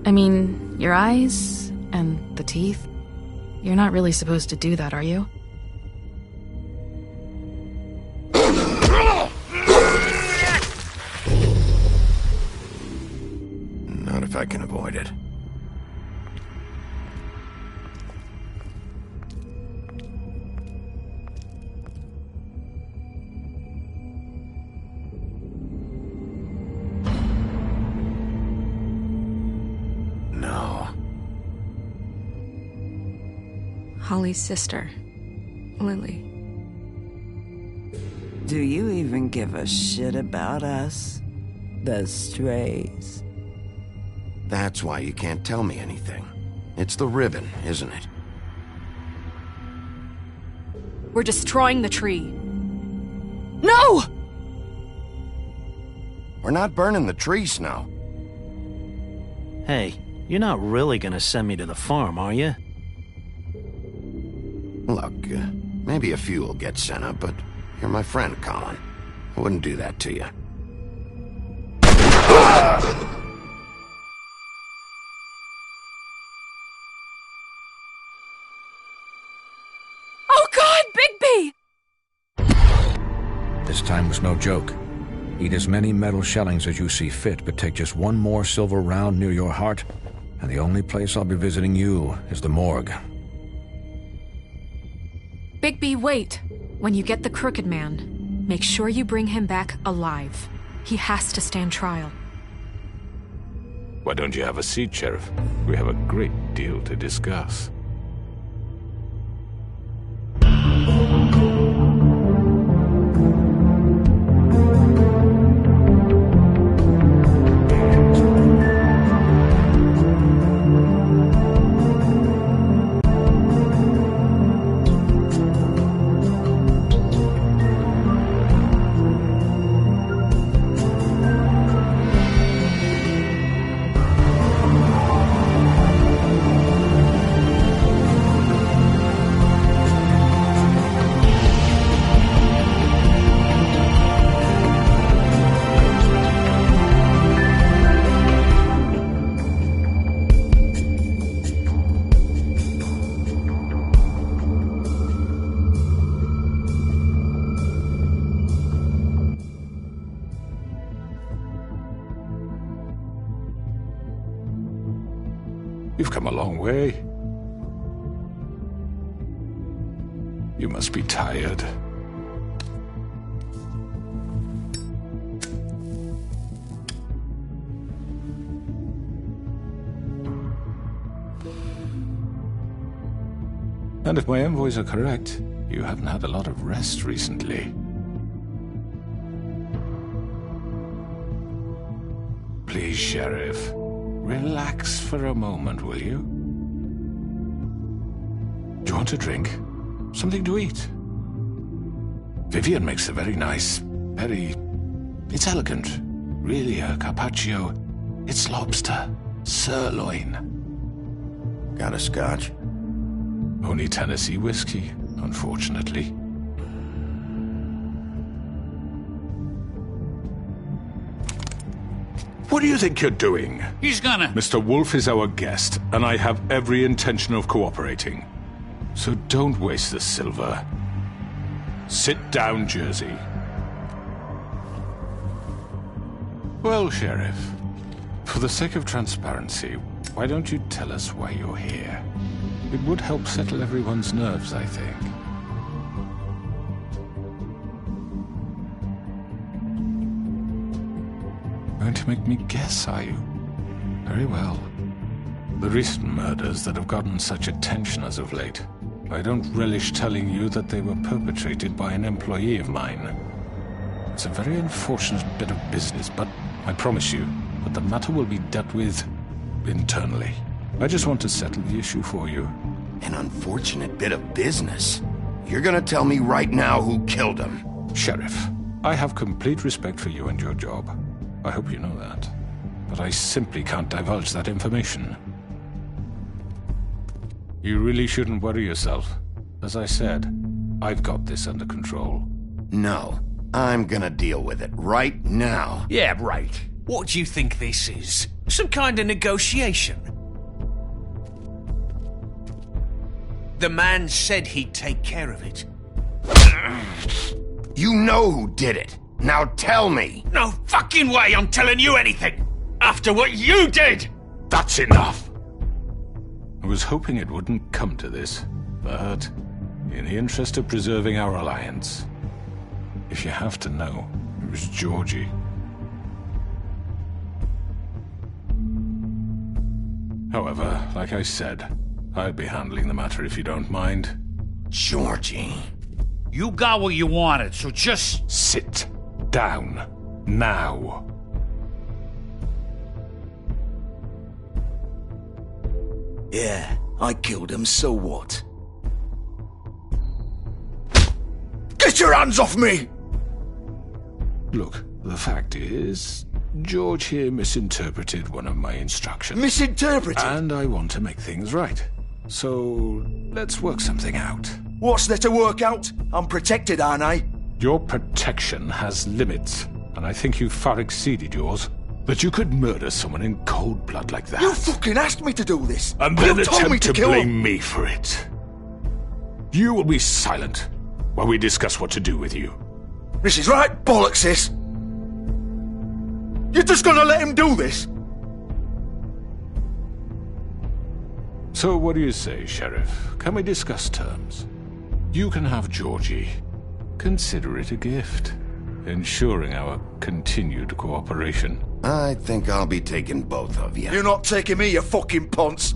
I mean, your eyes and the teeth. You're not really supposed to do that, are you? Not if I can avoid it. No. Holly's sister, Lily. Do you even give a shit about us? The Strays? That's why you can't tell me anything. It's the ribbon, isn't it? We're destroying the tree. No! We're not burning the tree, Snow. Hey, you're not really gonna send me to the farm, are you? Look, maybe a few will get sent up, but you're my friend, Colin. I wouldn't do that to you. Oh God, Bigby! This time was no joke. Eat as many metal shellings as you see fit, but take just one more silver round near your heart, and the only place I'll be visiting you is the morgue. Bigby, wait. When you get the Crooked Man, make sure you bring him back alive. He has to stand trial. Why don't you have a seat, Sheriff? We have a great deal to discuss. You've come a long way. You must be tired. And if my envoys are correct, you haven't had a lot of rest recently. Please, Sheriff. Relax for a moment, will you? Do you want a drink? Something to eat? Vivian makes a very nice, it's elegant. Really a carpaccio. It's lobster. Sirloin. Got a scotch? Only Tennessee whiskey, unfortunately. What do you think you're doing? He's gonna... Mr. Wolf is our guest, and I have every intention of cooperating. So don't waste the silver. Sit down, Jersey. Well, Sheriff, for the sake of transparency, why don't you tell us why you're here? It would help settle everyone's nerves, I think. Going to make me guess, are you? Very well. The recent murders that have gotten such attention as of late, I don't relish telling you that they were perpetrated by an employee of mine. It's a very unfortunate bit of business, but I promise you that the matter will be dealt with internally. I just want to settle the issue for you. An unfortunate bit of business? You're gonna tell me right now who killed him? Sheriff, I have complete respect for you and your job. I hope you know that. But I simply can't divulge that information. You really shouldn't worry yourself. As I said, I've got this under control. No, I'm gonna deal with it right now. Yeah, right. What do you think this is? Some kind of negotiation. The man said he'd take care of it. You know who did it. Now tell me. No fucking way I'm telling you anything! After what you did! That's enough! I was hoping it wouldn't come to this, but in the interest of preserving our alliance, if you have to know, it was Georgie. However, like I said, I'd be handling the matter if you don't mind. Georgie. You got what you wanted, so just... Sit down. Now. Yeah, I killed him, so what? Get your hands off me! Look, the fact is, George here misinterpreted one of my instructions. Misinterpreted? And I want to make things right. So, let's work something out. What's there to work out? I'm protected, aren't I? Your protection has limits, and I think you've far exceeded yours. That you could murder someone in cold blood like that. You fucking asked me to do this! And then You told me attempt to kill blame him. me for it. You will be silent while we discuss what to do with you. This is right bollocks, sis. You're just gonna let him do this? So what do you say, Sheriff? Can we discuss terms? You can have Georgie. Consider it a gift, ensuring our continued cooperation. I think I'll be taking both of you. You're not taking me, you fucking ponce.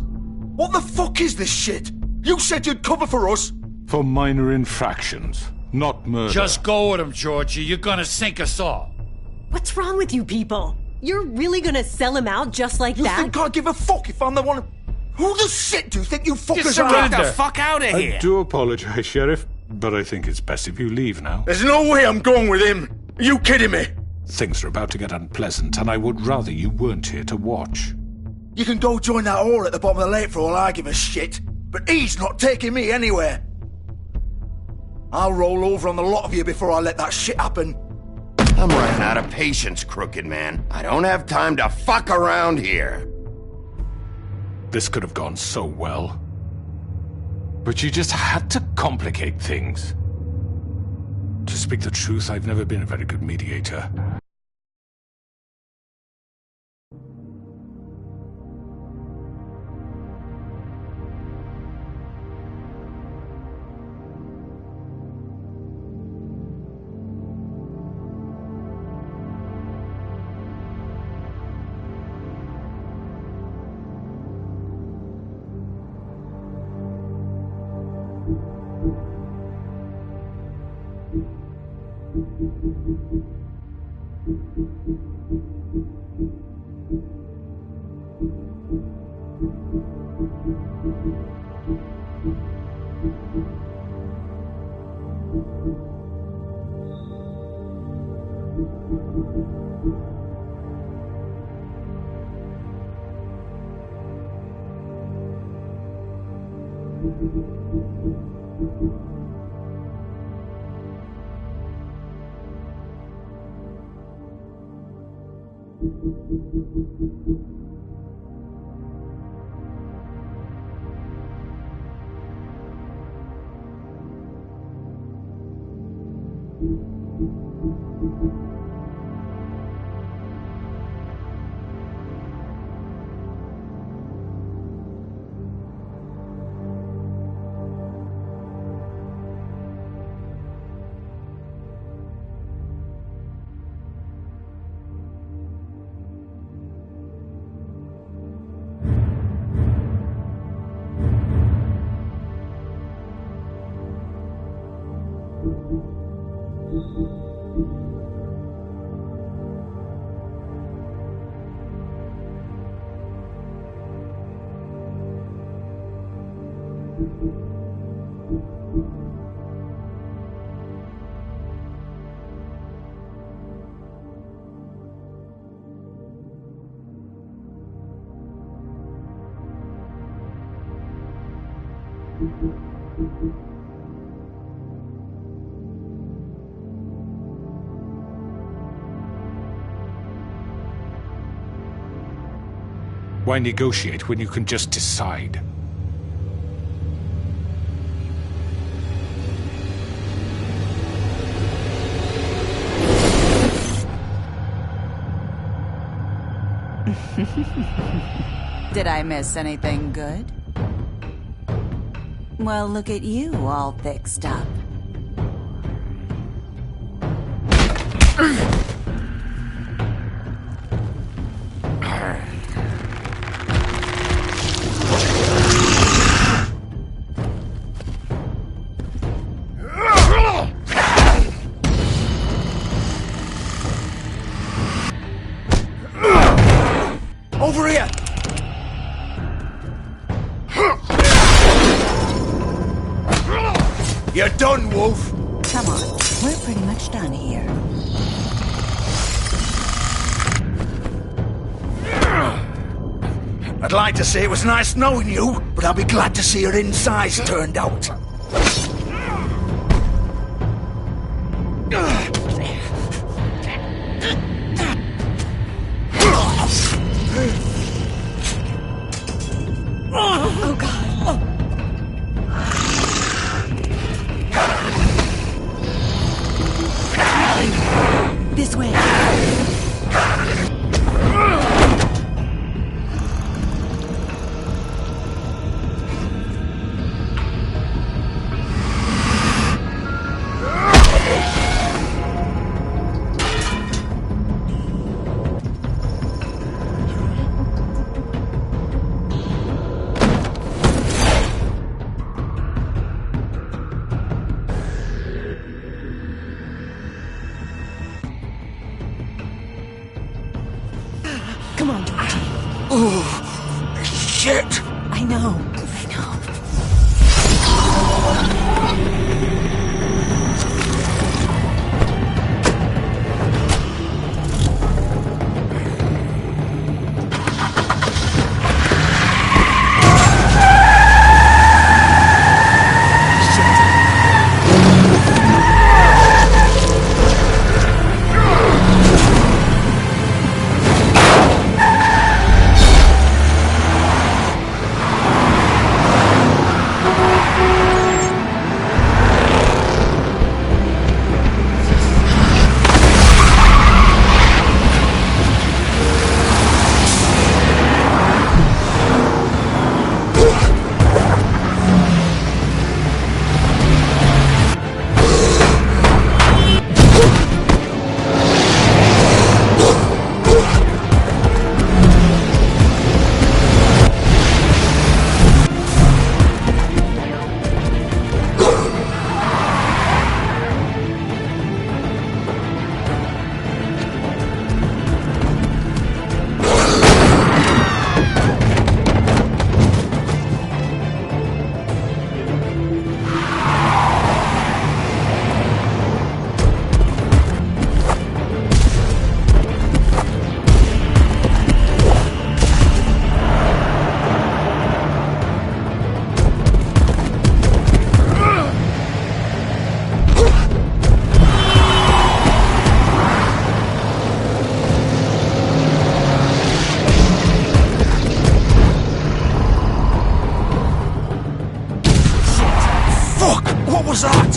What the fuck is this shit? You said you'd cover for us. For minor infractions, not murder. Just go with him, Georgie. You're gonna sink us all. What's wrong with you people? You're really gonna sell him out just like that? You think I give a fuck if I'm the one... Who the shit do you think you fuckers are? Get the fuck out of here! I do apologize, Sheriff, but I think it's best if you leave now. There's no way I'm going with him. Are you kidding me? Things are about to get unpleasant, and I would rather you weren't here to watch. You can go join that whore at the bottom of the lake for all I give a shit, but he's not taking me anywhere. I'll roll over on the lot of you before I let that shit happen. I'm running out of patience, Crooked Man. I don't have time to fuck around here. This could have gone so well. But you just had to complicate things. To speak the truth, I've never been a very good mediator. Why negotiate when you can just decide? Did I miss anything good? Well, look at you, all fixed up. Over here! You're done, Wolf! Come on, we're pretty much done here. I'd like to say it was nice knowing you, but I'll be glad to see your insides turned out. Oh, God. This way. Come on, Georgie. Oh, shit! I know. What was that?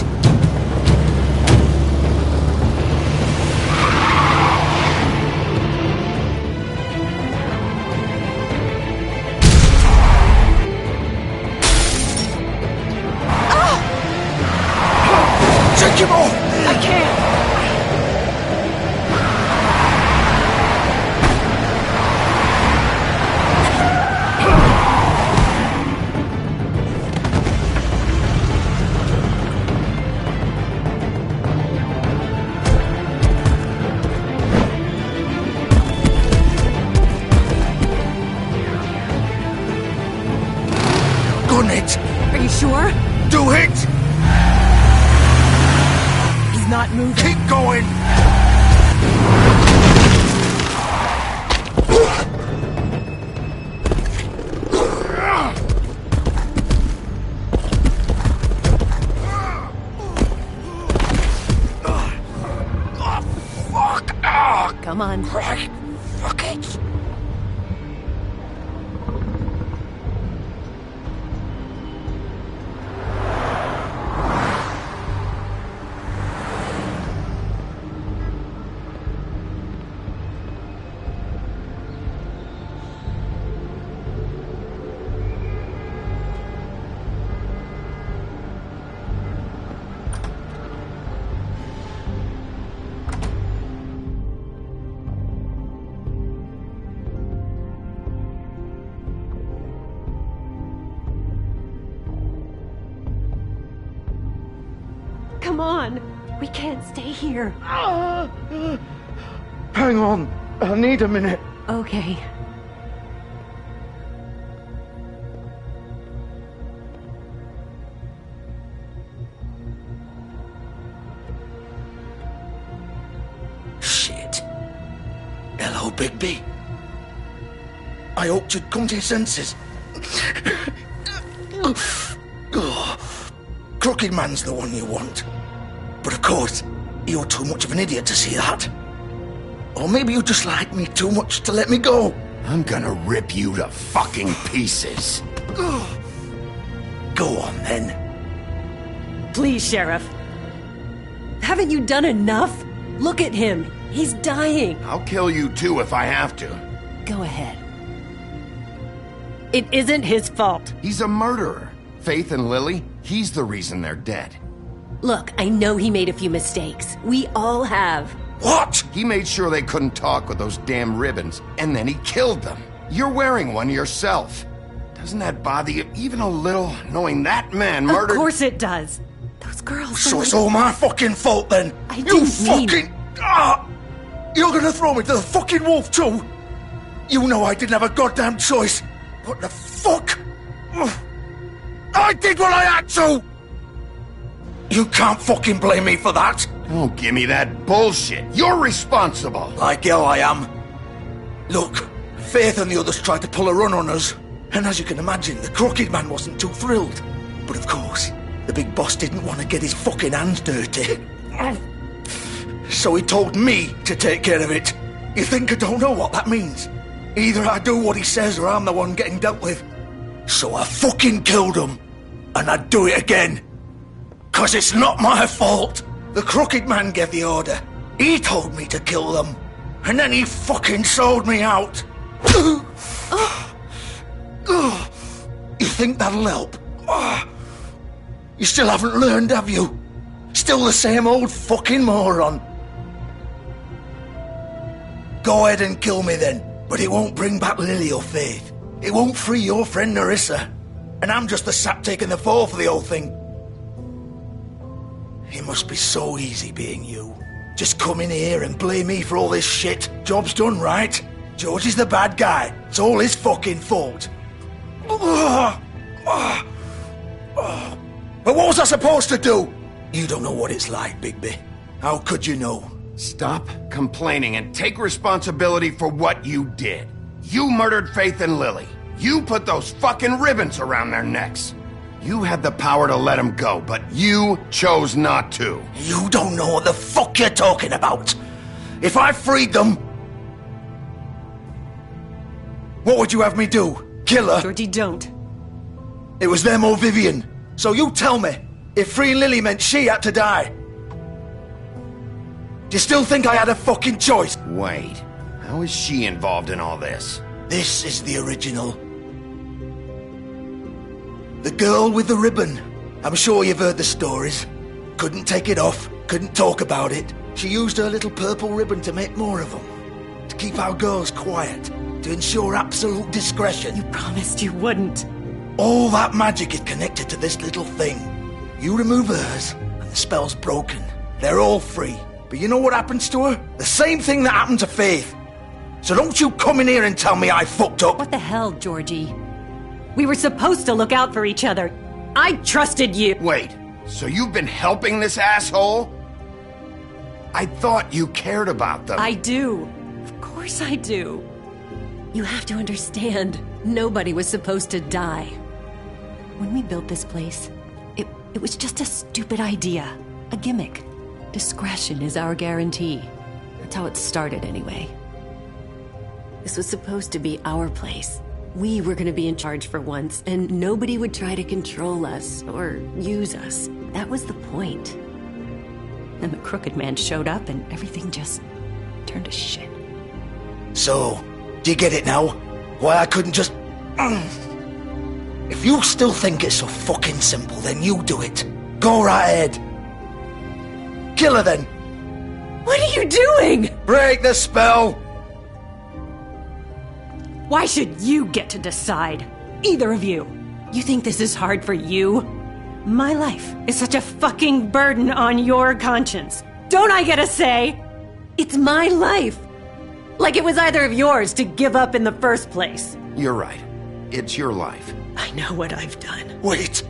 Take him off! I can't! Gun it! Are you sure? Do it! He's not moving. Keep going! Come on. Right. Fuck it. Come on. We can't stay here. Hang on. I need a minute. Okay. Shit. Hello, Bigby. I hoped you'd come to your senses. Crooked Man's the one you want. But of course, you're too much of an idiot to see that. Or maybe you just like me too much to let me go. I'm gonna rip you to fucking pieces. Go on, then. Please, Sheriff. Haven't you done enough? Look at him. He's dying. I'll kill you too if I have to. Go ahead. It isn't his fault. He's a murderer. Faith and Lily, he's the reason they're dead. Look, I know he made a few mistakes. We all have. What? He made sure they couldn't talk with those damn ribbons, and then he killed them. You're wearing one yourself. Doesn't that bother you even a little, knowing that man murdered— Of course it does. Those girls— So it's all my fucking fault, then? You fucking— You're gonna throw me to the fucking wolf, too? You know I didn't have a goddamn choice. What the fuck? I did what I had to! You can't fucking blame me for that. Don't give me that bullshit. You're responsible. Like hell I am. Look, Faith and the others tried to pull a run on us. And as you can imagine, the Crooked Man wasn't too thrilled. But of course, the big boss didn't want to get his fucking hands dirty. So he told me to take care of it. You think I don't know what that means? Either I do what he says or I'm the one getting dealt with. So I fucking killed him. And I'd do it again. 'Cause it's not my fault. The Crooked Man gave the order. He told me to kill them. And then he fucking sold me out. You think that'll help? You still haven't learned, have you? Still the same old fucking moron. Go ahead and kill me then. But it won't bring back Lily or Faith. It won't free your friend Nerissa. And I'm just the sap taking the fall for the whole thing. It must be so easy being you. Just come in here and blame me for all this shit. Job's done, right? George is the bad guy. It's all his fucking fault. But what was I supposed to do? You don't know what it's like, Bigby. How could you know? Stop complaining and take responsibility for what you did. You murdered Faith and Lily. You put those fucking ribbons around their necks. You had the power to let them go, but you chose not to. You don't know what the fuck you're talking about. If I freed them... What would you have me do? Kill her? Georgie, don't. It was them or Vivian. So you tell me, if freeing Lily meant she had to die, do you still think I had a fucking choice? Wait, how is she involved in all this? This is the original. The girl with the ribbon. I'm sure you've heard the stories. Couldn't take it off, couldn't talk about it. She used her little purple ribbon to make more of them. To keep our girls quiet. To ensure absolute discretion. You promised you wouldn't. All that magic is connected to this little thing. You remove hers, and the spell's broken. They're all free. But you know what happens to her? The same thing that happened to Faith. So don't you come in here and tell me I fucked up. What the hell, Georgie? We were supposed to look out for each other. I trusted you. Wait, so you've been helping this asshole? I thought you cared about them. I do. Of course I do. You have to understand, nobody was supposed to die. When we built this place, it was just a stupid idea. A gimmick. Discretion is our guarantee. That's how it started anyway. This was supposed to be our place. We were gonna be in charge for once, and nobody would try to control us or use us. That was the point. Then the Crooked Man showed up and everything just turned to shit. So, do you get it now? Why I couldn't just... If you still think it's so fucking simple, then you do it. Go right ahead. Kill her then. What are you doing? Break the spell. Why should you get to decide? Either of you. You think this is hard for you? My life is such a fucking burden on your conscience. Don't I get a say? It's my life. Like it was either of yours to give up in the first place. You're right. It's your life. I know what I've done. Wait.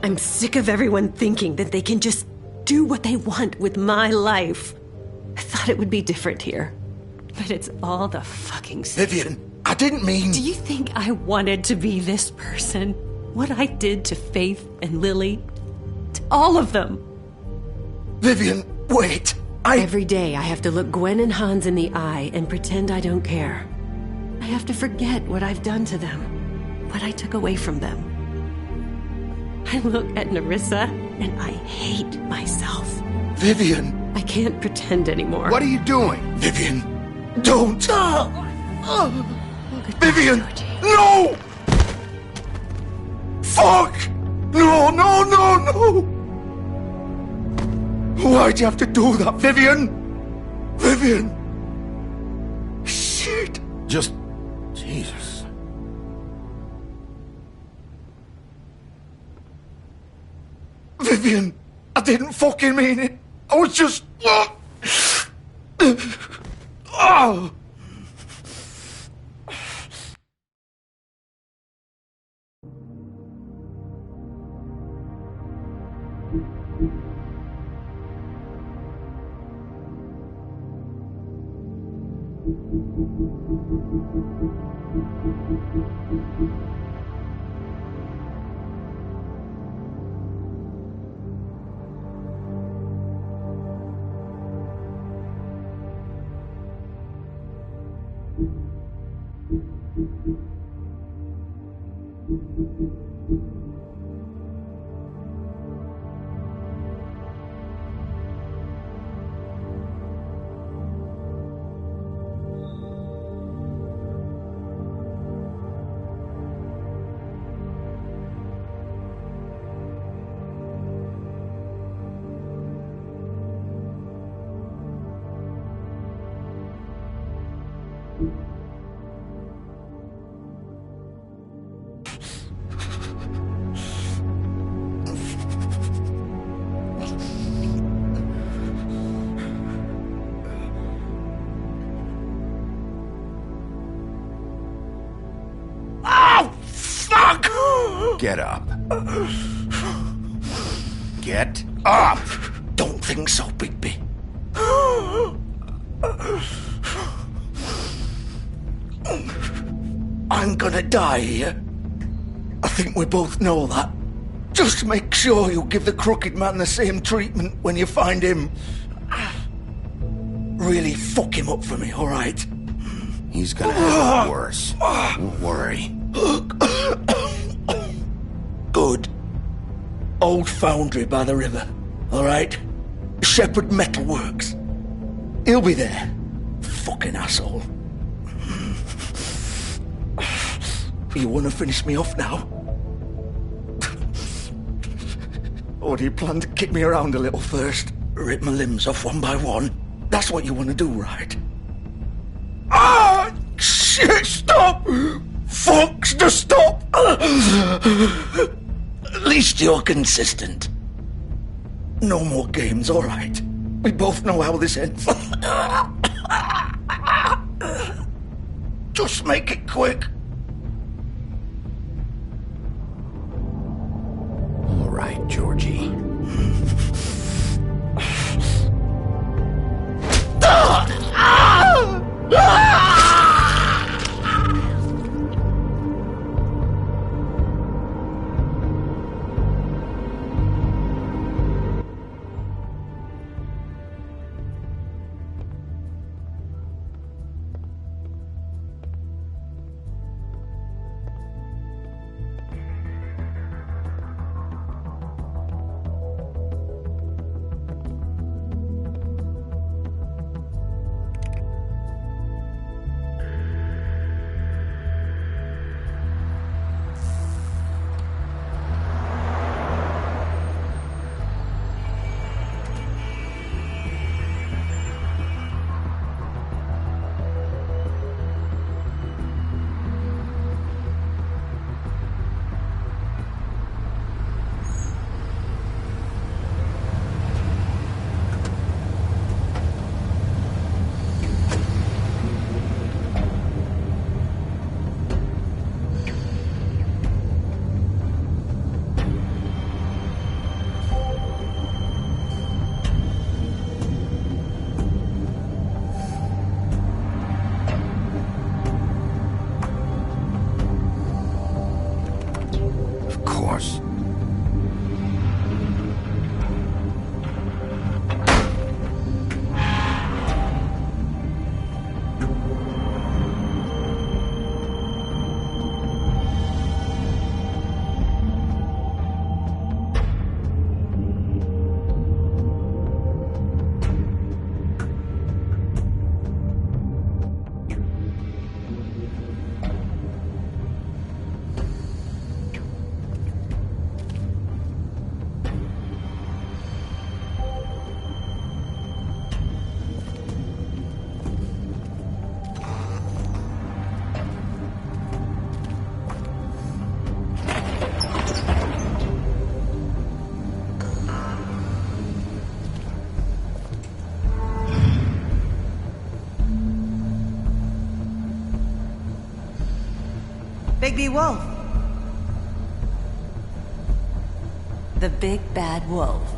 I'm sick of everyone thinking that they can just do what they want with my life. I thought it would be different here. But it's all the fucking stuff. Vivian, I didn't mean... Do you think I wanted to be this person? What I did to Faith and Lily? To all of them? Vivian, wait. Every day I have to look Gwen and Hans in the eye and pretend I don't care. I have to forget what I've done to them. What I took away from them. I look at Nerissa and I hate myself. Vivian. I can't pretend anymore. What are you doing? Vivian, don't. Vivian, no! Fuck! No, no, no, no! Why'd you have to do that, Vivian? Vivian! Shit! Just... Jesus. Vivian, I didn't fucking mean it. I was just... Oh! Get up. Get up! Don't think so, Bigby. I'm gonna die here. I think we both know that. Just make sure you give the Crooked Man the same treatment when you find him. Really fuck him up for me, alright? He's gonna have it worse. Don't worry. Good. Old foundry by the river, alright? Shepherd Metalworks. He'll be there. Fucking asshole. You wanna finish me off now? Or do you plan to kick me around a little first? Rip my limbs off one by one? That's what you wanna do, right? Ah! Shit, stop! Fox, just stop! At least you're consistent. No more games, alright? We both know how this ends. Just make it quick. All right, Georgie. Bigby Wolf. The big bad wolf.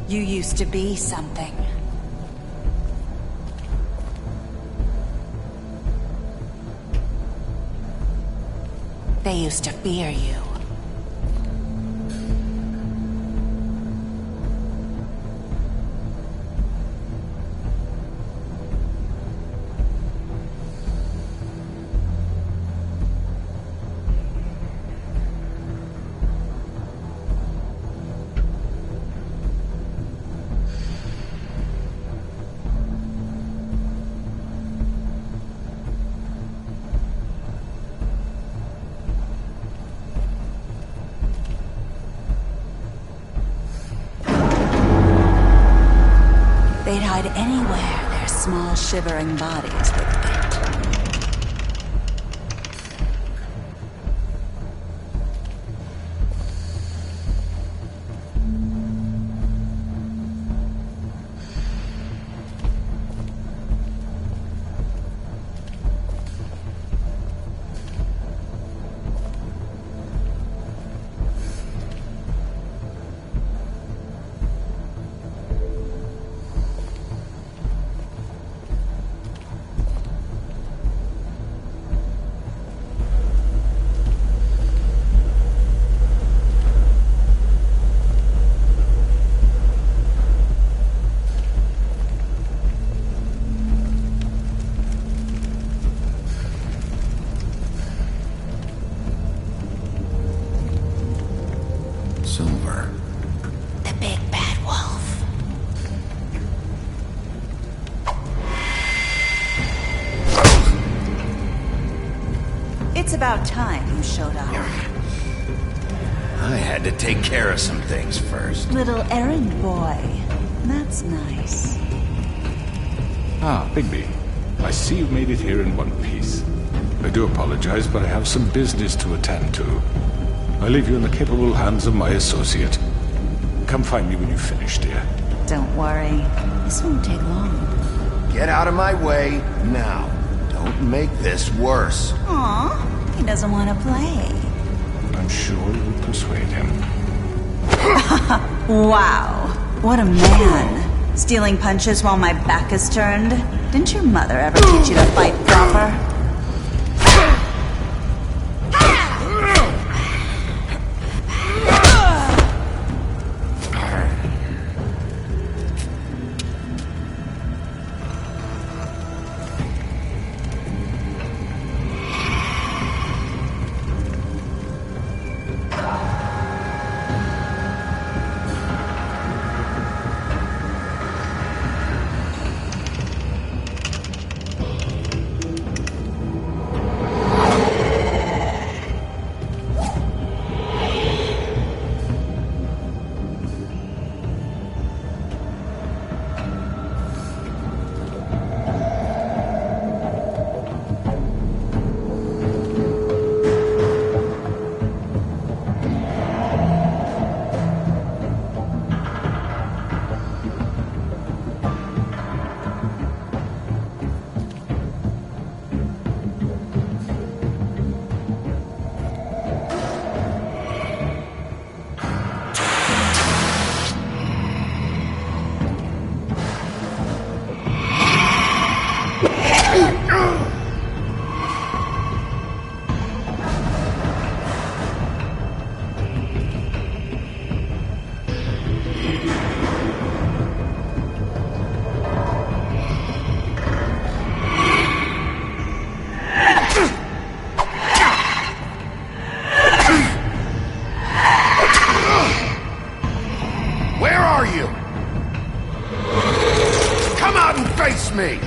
You used to be something. They used to fear you. They'd hide anywhere their small, shivering bodies would fit. Silver. The big bad wolf. It's about time you showed up. I had to take care of some things first. Little errand boy. That's nice. Ah, Bigby. I see you've made it here in one piece. I do apologize, but I have some business to attend to. I leave you in the capable hands of my associate. Come find me when you finish, dear. Don't worry. This won't take long. Get out of my way now. Don't make this worse. Aw, he doesn't want to play. I'm sure you'll persuade him. Wow, what a man. Stealing punches while my back is turned? Didn't your mother ever teach you to fight proper? Me!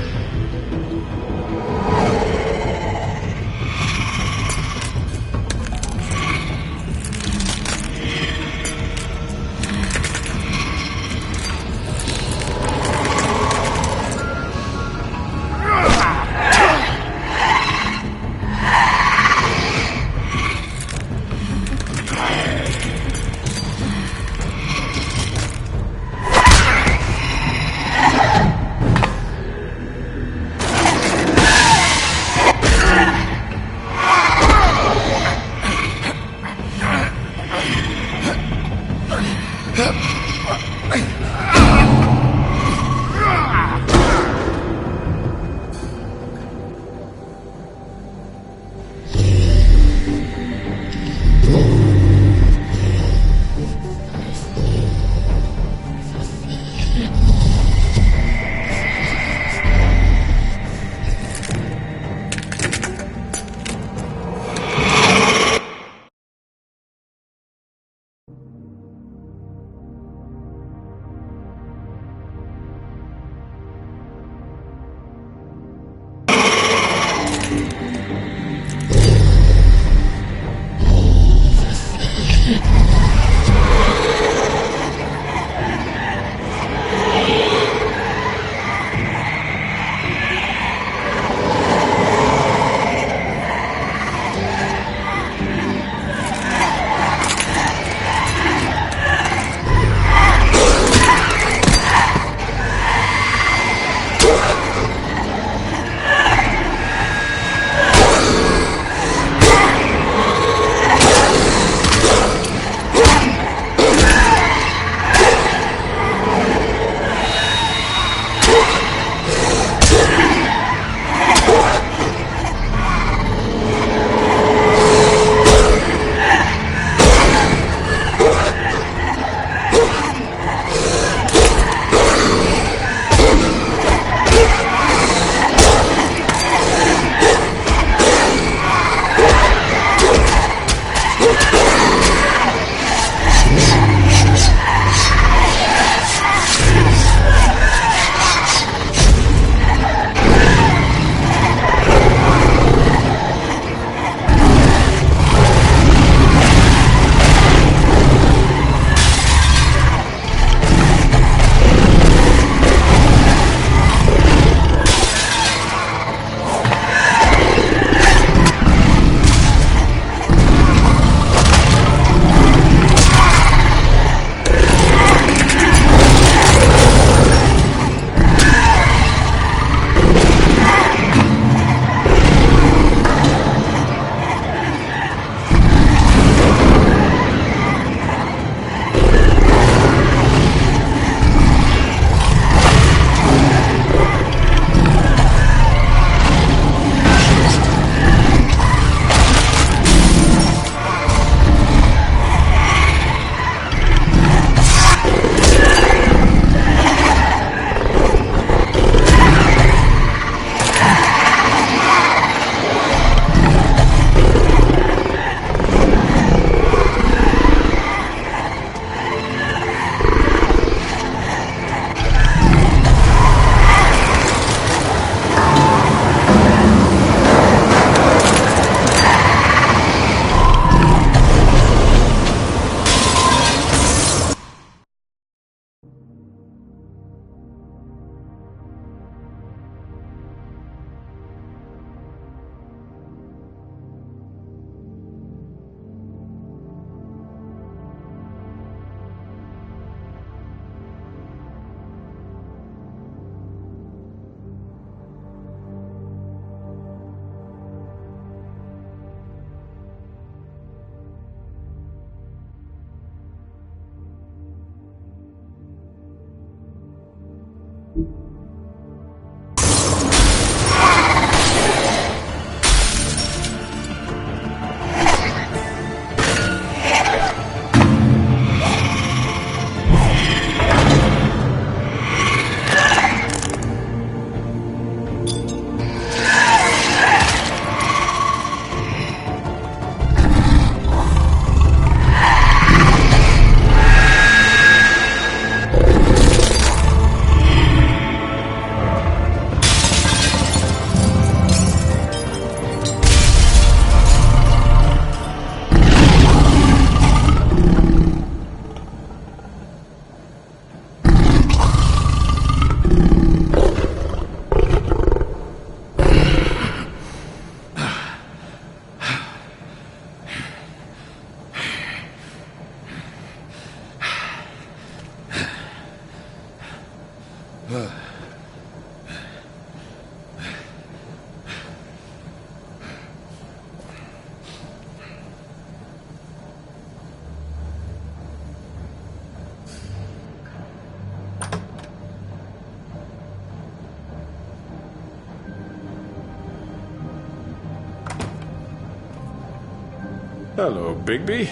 Hello, Bigby.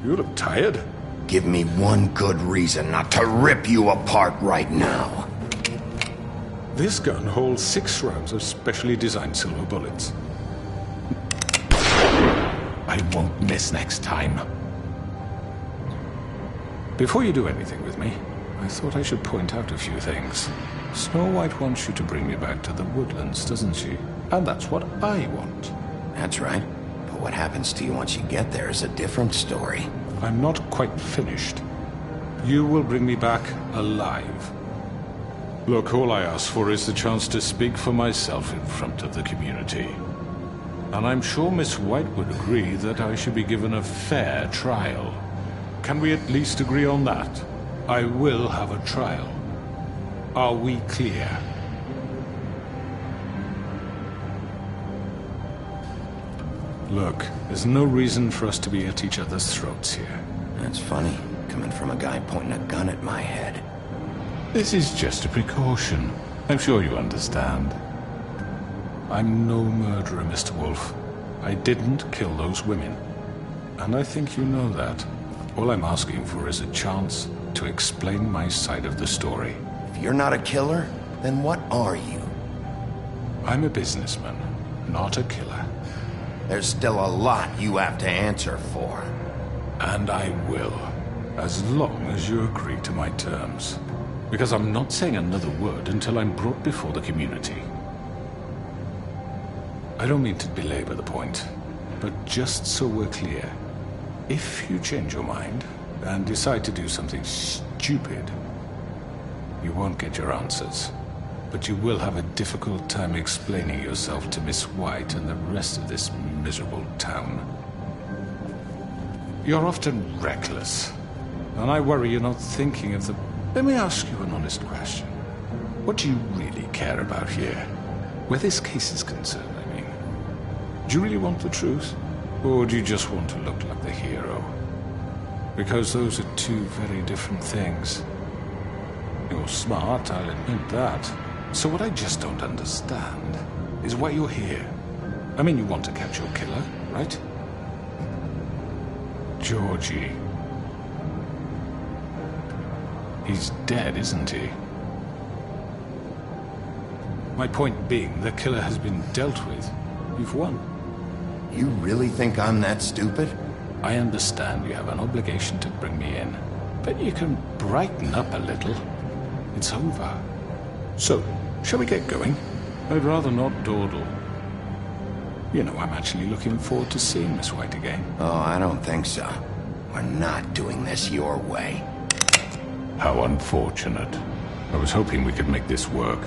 You look tired. Give me one good reason not to rip you apart right now. This gun holds 6 rounds of specially designed silver bullets. I won't miss next time. Before you do anything with me, I thought I should point out a few things. Snow White wants you to bring me back to the Woodlands, doesn't she? And that's what I want. That's right. But what happens to you once you get there is a different story. I'm not quite finished. You will bring me back alive. Look, all I ask for is the chance to speak for myself in front of the community. And I'm sure Miss White would agree that I should be given a fair trial. Can we at least agree on that? I will have a trial. Are we clear? Look, there's no reason for us to be at each other's throats here. That's funny, coming from a guy pointing a gun at my head. This is just a precaution. I'm sure you understand. I'm no murderer, Mr. Wolf. I didn't kill those women. And I think you know that. All I'm asking for is a chance to explain my side of the story. If you're not a killer, then what are you? I'm a businessman, not a killer. There's still a lot you have to answer for. And I will, as long as you agree to my terms. Because I'm not saying another word until I'm brought before the community. I don't mean to belabor the point, but just so we're clear, if you change your mind and decide to do something stupid, you won't get your answers. But you will have a difficult time explaining yourself to Miss White and the rest of this miserable town. You're often reckless, and I worry you're not thinking of the... Let me ask you an honest question. What do you really care about here? Where this case is concerned, I mean. Do you really want the truth? Or do you just want to look like the hero? Because those are two very different things. You're smart, I'll admit that. So what I just don't understand is why you're here. I mean, you want to catch your killer, right? Georgie. He's dead, isn't he? My point being, the killer has been dealt with. You've won. You really think I'm that stupid? I understand you have an obligation to bring me in, but you can brighten up a little. It's over. So, shall we get going? I'd rather not dawdle. You know, I'm actually looking forward to seeing Miss White again. Oh, I don't think so. We're not doing this your way. How unfortunate. I was hoping we could make this work.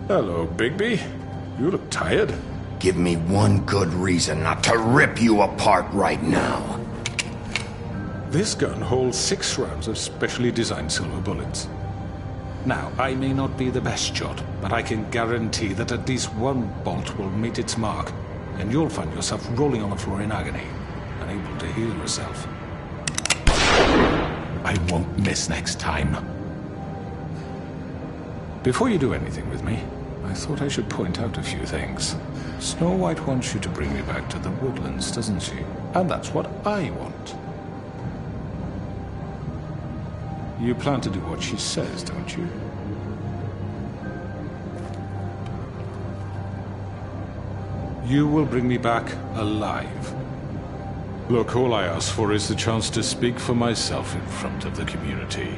Hello, Bigby. You look tired. Give me one good reason not to rip you apart right now. This gun holds 6 rounds of specially designed silver bullets. Now, I may not be the best shot, but I can guarantee that at least one bolt will meet its mark, and you'll find yourself rolling on the floor in agony, unable to heal yourself. I won't miss next time. Before you do anything with me, I thought I should point out a few things. Snow White wants you to bring me back to the Woodlands, doesn't she? And that's what I want. You plan to do what she says, don't you? You will bring me back alive. Look, all I ask for is the chance to speak for myself in front of the community.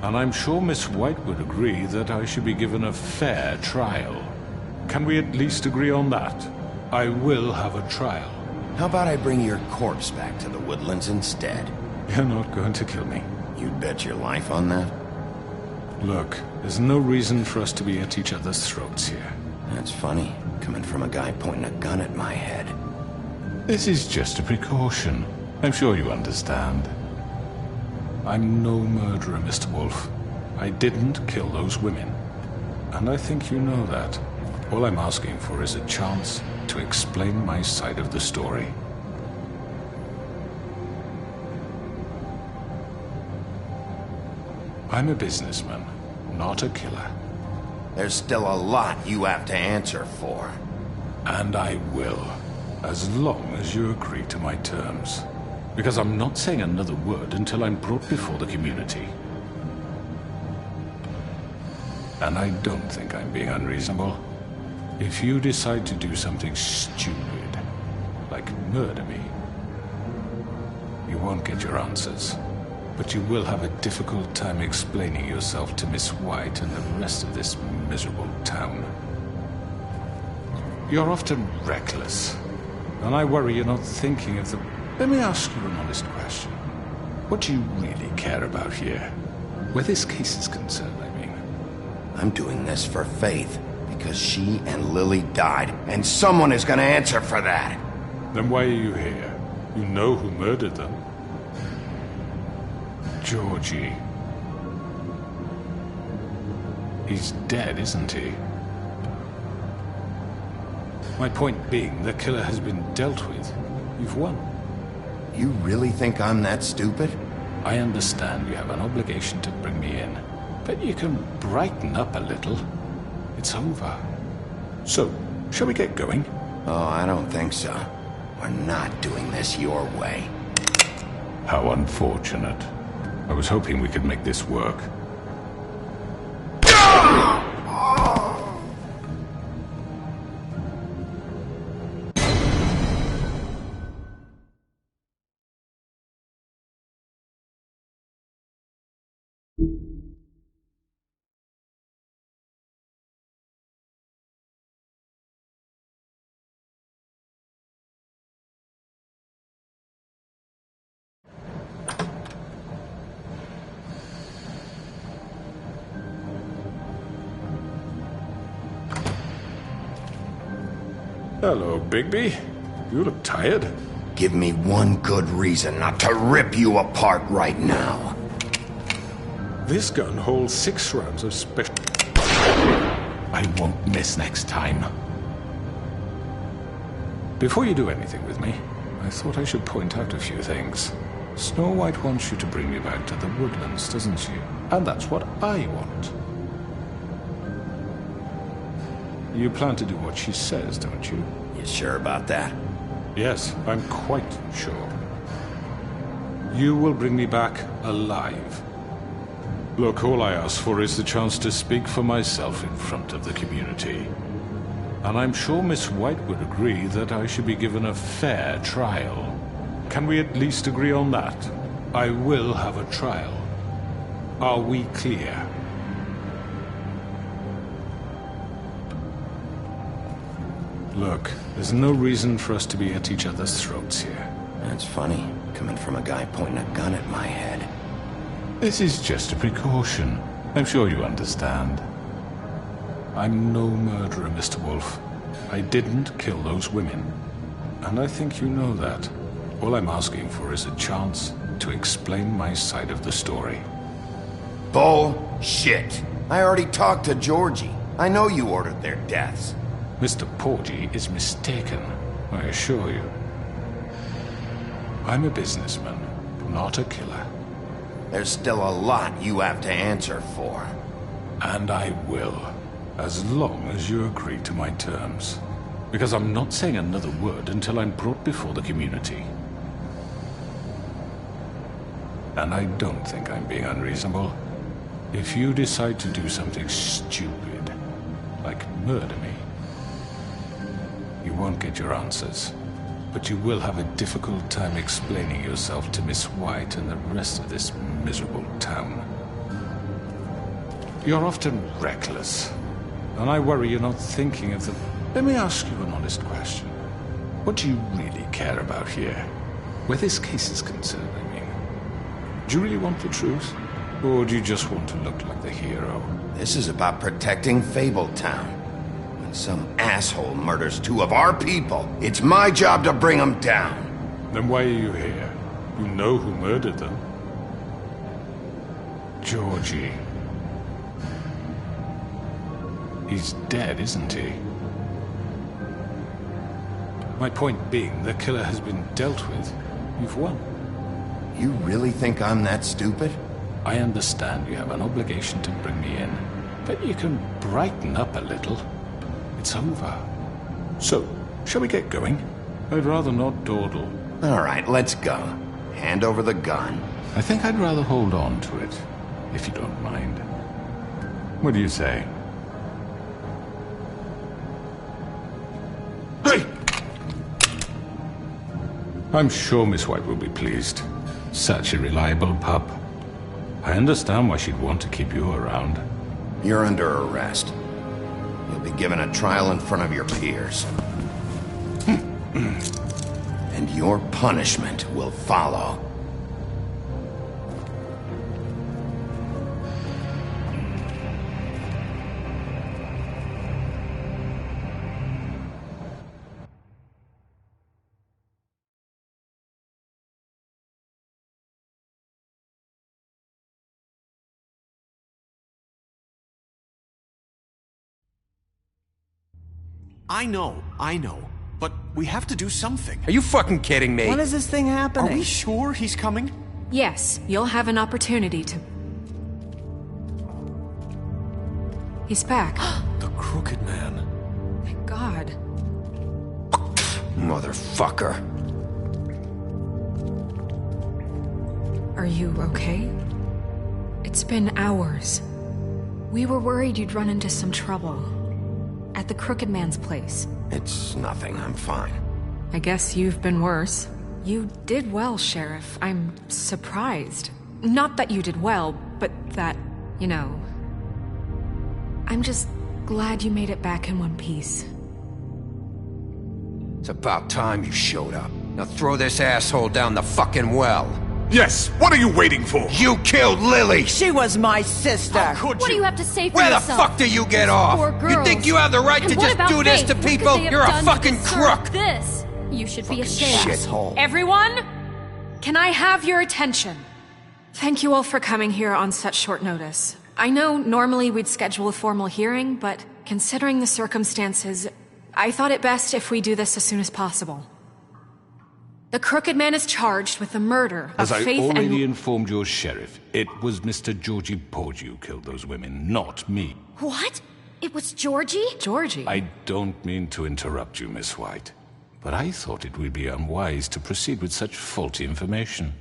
And I'm sure Miss White would agree that I should be given a fair trial. Can we at least agree on that? I will have a trial. How about I bring your corpse back to the Woodlands instead? You're not going to kill me. You'd bet your life on that? Look, There's no reason for us to be at each other's throats here. That's funny, coming from a guy pointing a gun at my head. This is just a precaution. I'm sure you understand. I'm no murderer, Mr. Wolf. I didn't kill those women. And I think you know that. All I'm asking for is a chance to explain my side of the story. I'm a businessman, not a killer. There's still a lot you have to answer for. And I will, as long as you agree to my terms. Because I'm not saying another word until I'm brought before the community. And I don't think I'm being unreasonable. If you decide to do something stupid, like murder me, you won't get your answers. But you will have a difficult time explaining yourself to Miss White and the rest of this miserable town. You're often reckless, and I worry you're not thinking of the... Let me ask you an honest question. What do you really care about here? Where this case is concerned, I mean. I'm doing this for Faith, because she and Lily died, and someone is gonna answer for that. Then why are you here? You know who murdered them. Georgie. He's dead, isn't he? My point being, the killer has been dealt with. You've won. You really think I'm that stupid? I understand you have an obligation to bring me in, but you can brighten up a little. It's over. So, shall we get going? Oh, I don't think so. We're not doing this your way. How unfortunate. I was hoping we could make this work. Hello, Bigby. You look tired. Give me one good reason not to rip you apart right now. This gun holds 6 rounds of special... I won't miss next time. Before you do anything with me, I thought I should point out a few things. Snow White wants you to bring me back to the woodlands, doesn't she? And that's what I want. You plan to do what she says, don't you? You sure about that? Yes, I'm quite sure. You will bring me back alive. Look, all I ask for is the chance to speak for myself in front of the community. And I'm sure Miss White would agree that I should be given a fair trial. Can we at least agree on that? I will have a trial. Are we clear? Look, there's no reason for us to be at each other's throats here. That's funny, coming from a guy pointing a gun at my head. This is just a precaution. I'm sure you understand. I'm no murderer, Mr. Wolf. I didn't kill those women. And I think you know that. All I'm asking for is a chance to explain my side of the story. Bullshit. I already talked to Georgie. I know you ordered their deaths. Mr. Porgy is mistaken, I assure you. I'm a businessman, not a killer. There's still a lot you have to answer for. And I will, as long as you agree to my terms. Because I'm not saying another word until I'm brought before the community. And I don't think I'm being unreasonable. If you decide to do something stupid, like murder me, you won't get your answers, but you will have a difficult time explaining yourself to Miss White and the rest of this miserable town. You're often reckless, and I worry you're not thinking of the... Let me ask you an honest question. What do you really care about here? Where this case is concerned, I mean. Do you really want the truth? Or do you just want to look like the hero? This is about protecting Fabletown. When some asshole murders 2 of our people, it's my job to bring them down. Then why are you here? You know who murdered them. Georgie. He's dead, isn't he? My point being, the killer has been dealt with. You've won. You really think I'm that stupid? I understand you have an obligation to bring me in, but you can brighten up a little. It's over. So, shall we get going? I'd rather not dawdle. All right, let's go. Hand over the gun. I think I'd rather hold on to it, if you don't mind. What do you say? Hey! I'm sure Miss White will be pleased. Such a reliable pup. I understand why she'd want to keep you around. You're under arrest. You'll be given a trial in front of your peers. And your punishment will follow. I know. But we have to do something. Are you fucking kidding me? When is this thing happening? Are we sure he's coming? Yes, you'll have an opportunity to... He's back. The Crooked Man. Thank God. Motherfucker. Are you okay? It's been hours. We were worried you'd run into some trouble. At the Crooked Man's place. It's nothing, I'm fine. I guess you've been worse. You did well, Sheriff. I'm surprised. Not that you did well, but that, you know... I'm just glad you made it back in one piece. It's about time you showed up. Now throw this asshole down the fucking well. Yes, what are you waiting for? You killed Lily! She was my sister! How could What you? do you have to say for Where yourself? the fuck do you get off? Poor You girls. think you have the right And to what just about do this Faith? to What could people? they have You're a done to fucking deserve crook! This. You should be ashamed. Shithole. Everyone? Can I have your attention? Thank you all for coming here on such short notice. I know normally we'd schedule a formal hearing, but considering the circumstances, I thought it best if we do this as soon as possible. The Crooked Man is charged with the murder of As I Faith already and... informed your sheriff, it was Mr. Georgie Porge who killed those women, not me. What? It was Georgie? Georgie? I don't mean to interrupt you, Miss White, but I thought it would be unwise to proceed with such faulty information.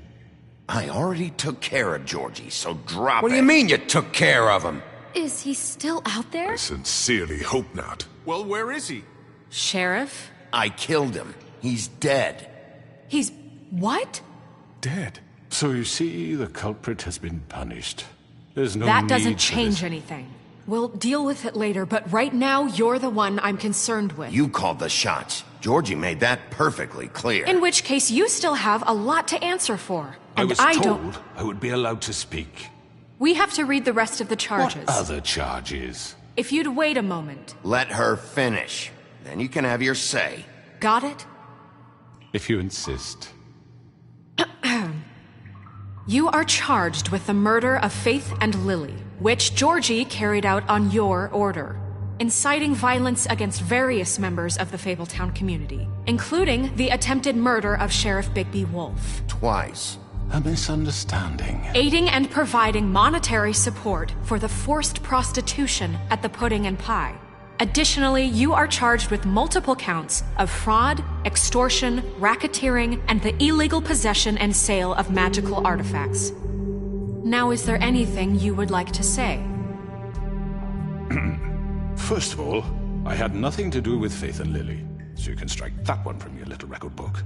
I already took care of Georgie, so drop it. What do you mean you took care of him? Is he still out there? I sincerely hope not. Well, where is he? Sheriff? I killed him. He's dead. He's... what? Dead. So you see, the culprit has been punished. There's no That need doesn't for change this. anything. We'll deal with it later, but right now, you're the one I'm concerned with. You called the shots. Georgie made that perfectly clear. In which case, you still have a lot to answer for. And I was don't... told I would be allowed to speak. We have to read the rest of the charges. What other charges? If you'd wait a moment. Let her finish. Then you can have your say. Got it? If you insist. You are charged with the murder of Faith and Lily, which Georgie carried out on your order, inciting violence against various members of the Fabletown community, including the attempted murder of Sheriff Bigby Wolf. Twice. A misunderstanding. Aiding and providing monetary support for the forced prostitution at the Pudding and Pie. Additionally, you are charged with multiple counts of fraud, extortion, racketeering, and the illegal possession and sale of magical artifacts. Now, is there anything you would like to say? First of all, I had nothing to do with Faith and Lily, so you can strike that one from your little record book.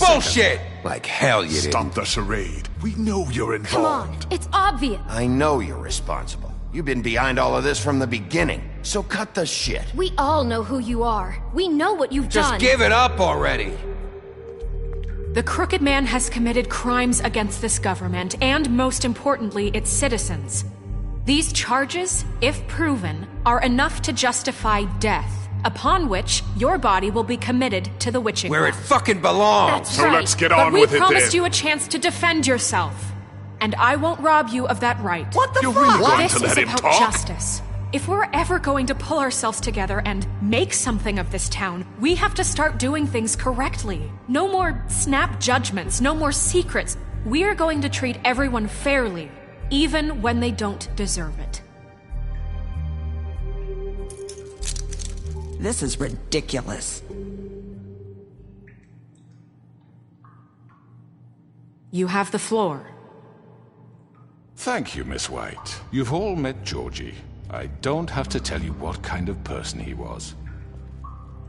Bullshit! Like hell you didn't. Stop the charade. We know you're Come on, involved. it's obvious. I know you're responsible. You've been behind all of this from the beginning, so cut the shit. We all know who you are. We know what you've Just done. give it up already. The Crooked Man has committed crimes against this government and, most importantly, its citizens. These charges, if proven, are enough to justify death, upon which your body will be committed to the witching Where it well. fucking belongs! So let's get on but with we it then. promised you a chance to defend yourself. And I won't rob you of that right. What the You're fuck? really going This to is let him about talk? justice. If we're ever going to pull ourselves together and make something of this town, we have to start doing things correctly. No more snap judgments, no more secrets. We are going to treat everyone fairly, even when they don't deserve it. This is ridiculous. You have the floor. Thank you, Miss White. You've all met Georgie. I don't have to tell you what kind of person he was.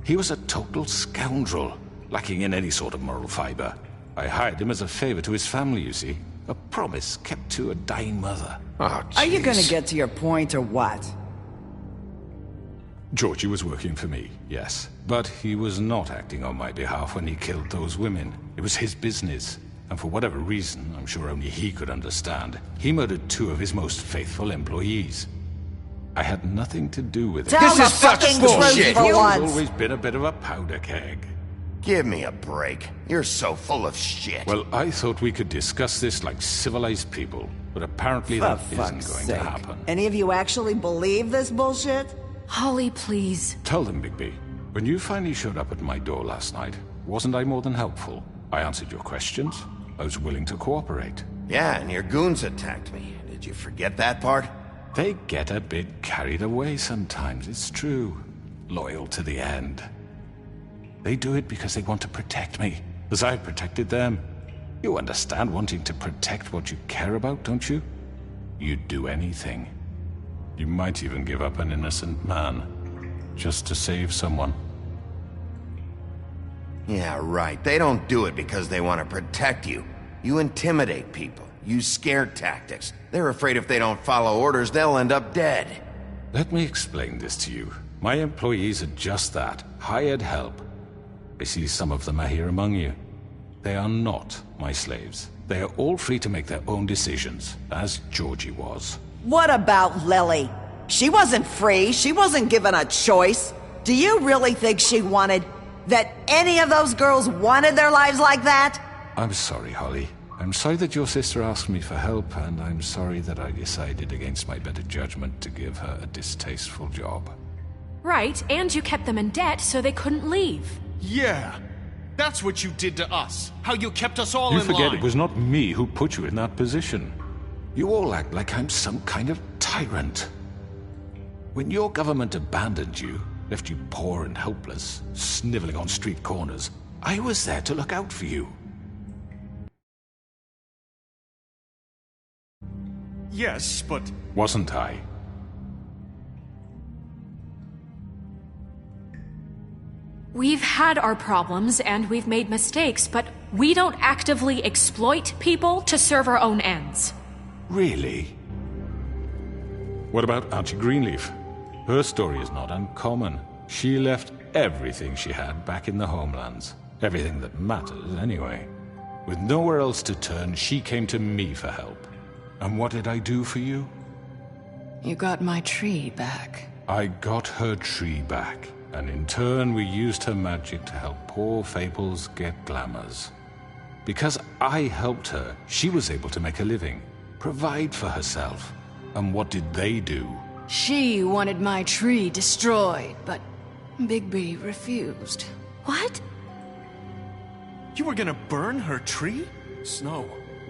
He was a total scoundrel, lacking in any sort of moral fiber. I hired him as a favor to his family, you see. A promise kept to a dying mother. Oh, Are you gonna get to your point or what? Georgie was working for me, yes. But he was not acting on my behalf when he killed those women. It was his business. And for whatever reason, I'm sure only he could understand, he murdered 2 of his most faithful employees. I had nothing to do with it. This is such bullshit. You've always been a bit of a powder keg. Give me a break. You're so full of shit. Well, I thought we could discuss this like civilized people, but apparently that isn't going to happen. Any of you actually believe this bullshit? Holly, please. Tell them, Bigby. When you finally showed up at my door last night, wasn't I more than helpful? I answered your questions. I was willing to cooperate. Yeah, and your goons attacked me. Did you forget that part? They get a bit carried away sometimes, it's true. Loyal to the end. They do it because they want to protect me, as I've protected them. You understand wanting to protect what you care about, don't you? You'd do anything. You might even give up an innocent man, just to save someone. Yeah, right. They don't do it because they want to protect you. You intimidate people. Use scare tactics. They're afraid if they don't follow orders, they'll end up dead. Let me explain this to you. My employees are just that, hired help. I see some of them are here among you. They are not my slaves. They are all free to make their own decisions, as Georgie was. What about Lily? She wasn't free. She wasn't given a choice. Do you really think she wanted... that any of those girls wanted their lives like that? I'm sorry, Holly. I'm sorry that your sister asked me for help, and I'm sorry that I decided against my better judgment to give her a distasteful job. Right, and you kept them in debt so they couldn't leave. Yeah, that's what you did to us. How you kept us all You in forget line. it was not me who put you in that position. You all act like I'm some kind of tyrant. When your government abandoned you, left you poor and helpless, sniveling on street corners, I was there to look out for you. Yes, but... Wasn't I? We've had our problems and we've made mistakes, but we don't actively exploit people to serve our own ends. Really? What about Auntie Greenleaf? Her story is not uncommon. She left everything she had back in the homelands. Everything that matters, anyway. With nowhere else to turn, she came to me for help. And what did I do for you? You got my tree back. I got her tree back, and in turn we used her magic to help poor Fables get glamours. Because I helped her, she was able to make a living, provide for herself. And what did they do? She wanted my tree destroyed, but Bigby refused. What? You were gonna burn her tree? Snow,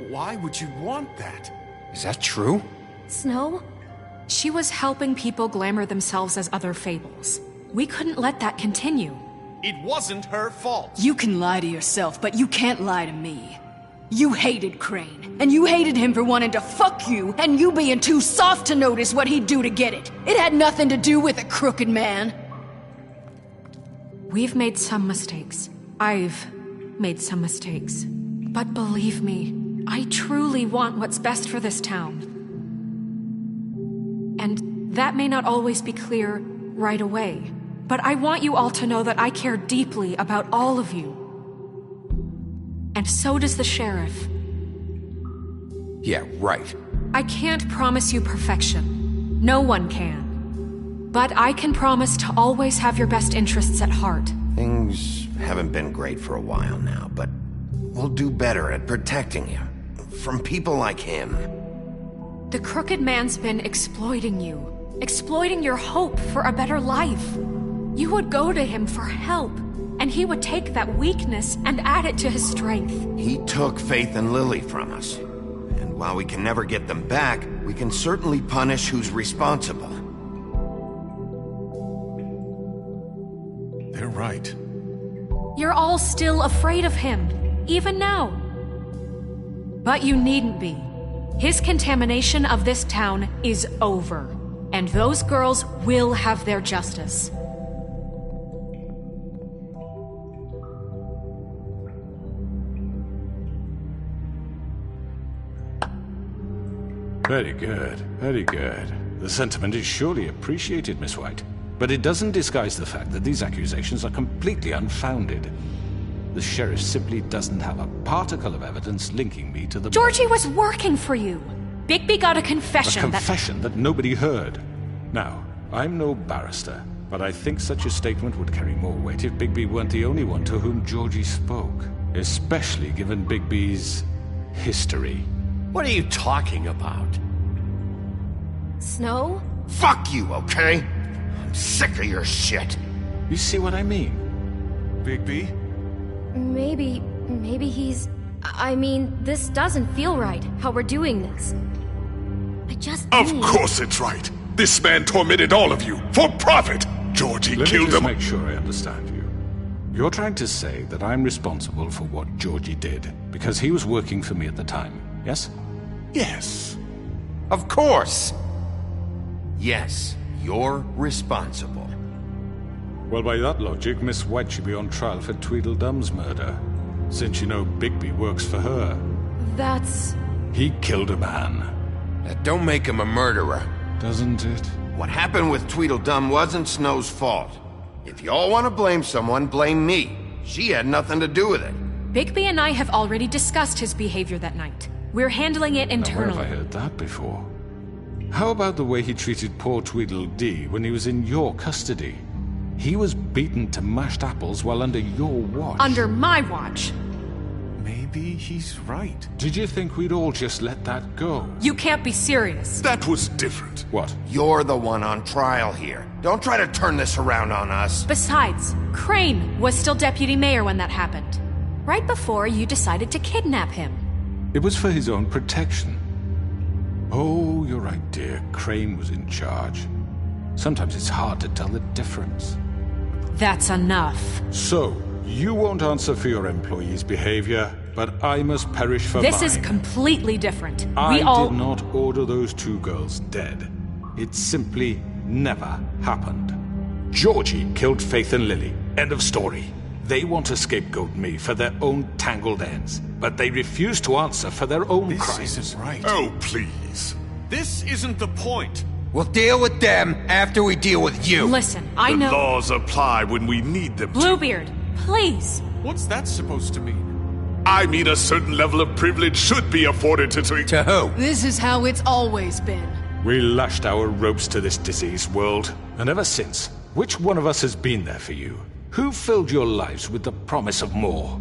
why would you want that? Is that true? Snow? She was helping people glamour themselves as other Fables. We couldn't let that continue. It wasn't her fault. You can lie to yourself, but you can't lie to me. You hated Crane, and you hated him for wanting to fuck you, and you being too soft to notice what he'd do to get it. It had nothing to do with a crooked man. We've made some mistakes. I've made some mistakes. But believe me, I truly want what's best for this town. And that may not always be clear right away, but I want you all to know that I care deeply about all of you. And so does the sheriff. Yeah, right. I can't promise you perfection. No one can. But I can promise to always have your best interests at heart. Things haven't been great for a while now, but we'll do better at protecting you. From people like him. The Crooked Man's been exploiting you. Exploiting your hope for a better life. You would go to him for help, and he would take that weakness and add it to his strength. He took Faith and Lily from us. And while we can never get them back, we can certainly punish who's responsible. They're right. You're all still afraid of him, even now. But you needn't be. His contamination of this town is over, and those girls will have their justice. Very good, very good. The sentiment is surely appreciated, Miss White. But it doesn't disguise the fact that these accusations are completely unfounded. The sheriff simply doesn't have a particle of evidence linking me to the... Georgie was working for you! Bigby got a confession A confession that nobody heard. Now, I'm no barrister, but I think such a statement would carry more weight if Bigby weren't the only one to whom Georgie spoke. Especially given Bigby's history. What are you talking about? Snow? Fuck you, okay? I'm sick of your shit. You see what I mean? Bigby? Maybe he's... I mean, this doesn't feel right, how we're doing this. Of course it's right. This man tormented all of you, for profit! Georgie killed Let me just him. make sure I understand you. You're trying to say that I'm responsible for what Georgie did, because he was working for me at the time, yes? Yes. Of course. Yes, you're responsible. Well, by that logic, Miss White should be on trial for Tweedledum's murder, since you know Bigby works for her. That's... He killed a man. That don't make him a murderer. Doesn't it? What happened with Tweedledum wasn't Snow's fault. If y'all want to blame someone, blame me. She had nothing to do with it. Bigby and I have already discussed his behavior that night. We're handling it Now, where internally. have I heard that before? How about the way he treated poor Tweedledee when he was in your custody? He was beaten to mashed apples while under your watch. Under my watch. Maybe he's right. Did you think we'd all just let that go? You can't be serious. That was different. What? You're the one on trial here. Don't try to turn this around on us. Besides, Crane was still deputy mayor when that happened. Right before you decided to kidnap him. It was for his own protection. Oh, you're right, dear. Crane was in charge. Sometimes it's hard to tell the difference. That's enough. So, you won't answer for your employees' behavior, but I must perish for This mine. is completely different. I We all... did not order those two girls dead. It simply never happened. Georgie killed Faith and Lily. End of story. They want to scapegoat me for their own tangled ends, but they refuse to answer for their own crimes. This isn't right. Oh, please. This isn't the point. We'll deal with them after we deal with you. Listen, I The know... laws apply when we need them to. Bluebeard, please. What's that supposed to mean? I mean a certain level of privilege should be afforded to... To who? This is how it's always been. We lashed our ropes to this diseased world, and ever since, which one of us has been there for you? Who filled your lives with the promise of more?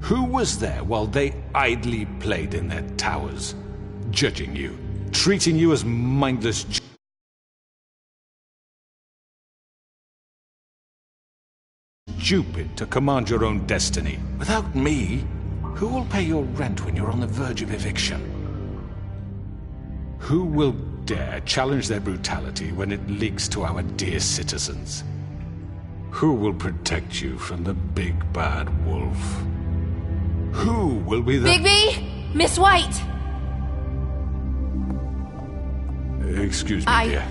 Who was there while they idly played in their towers, judging you, treating you as mindless stupid to command your own destiny? Without me, who will pay your rent when you're on the verge of eviction? Who will dare challenge their brutality when it leaks to our dear citizens? Who will protect you from the big bad wolf? Who will be the... Bigby! Miss White! Excuse me, dear.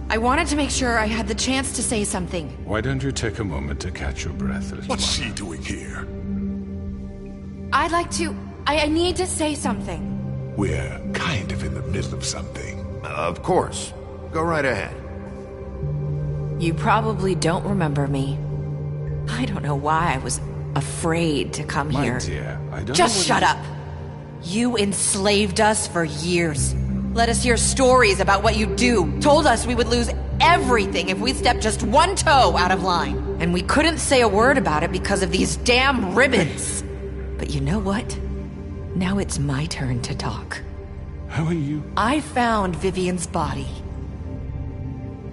I wanted to make sure I had the chance to say something. Why don't you take a moment to catch your breath a little What's while? she doing here? I'd like to... I need to say something. We're kind of in the middle of something. Of course. Go right ahead. You probably don't remember me. I don't know why I was afraid to come here. My dear, I don't Just know shut up! You enslaved us for years. Let us hear stories about what you do. Told us we would lose everything if we stepped just one toe out of line. And we couldn't say a word about it because of these damn ribbons. But you know what? Now it's my turn to talk. How are you? I found Vivian's body.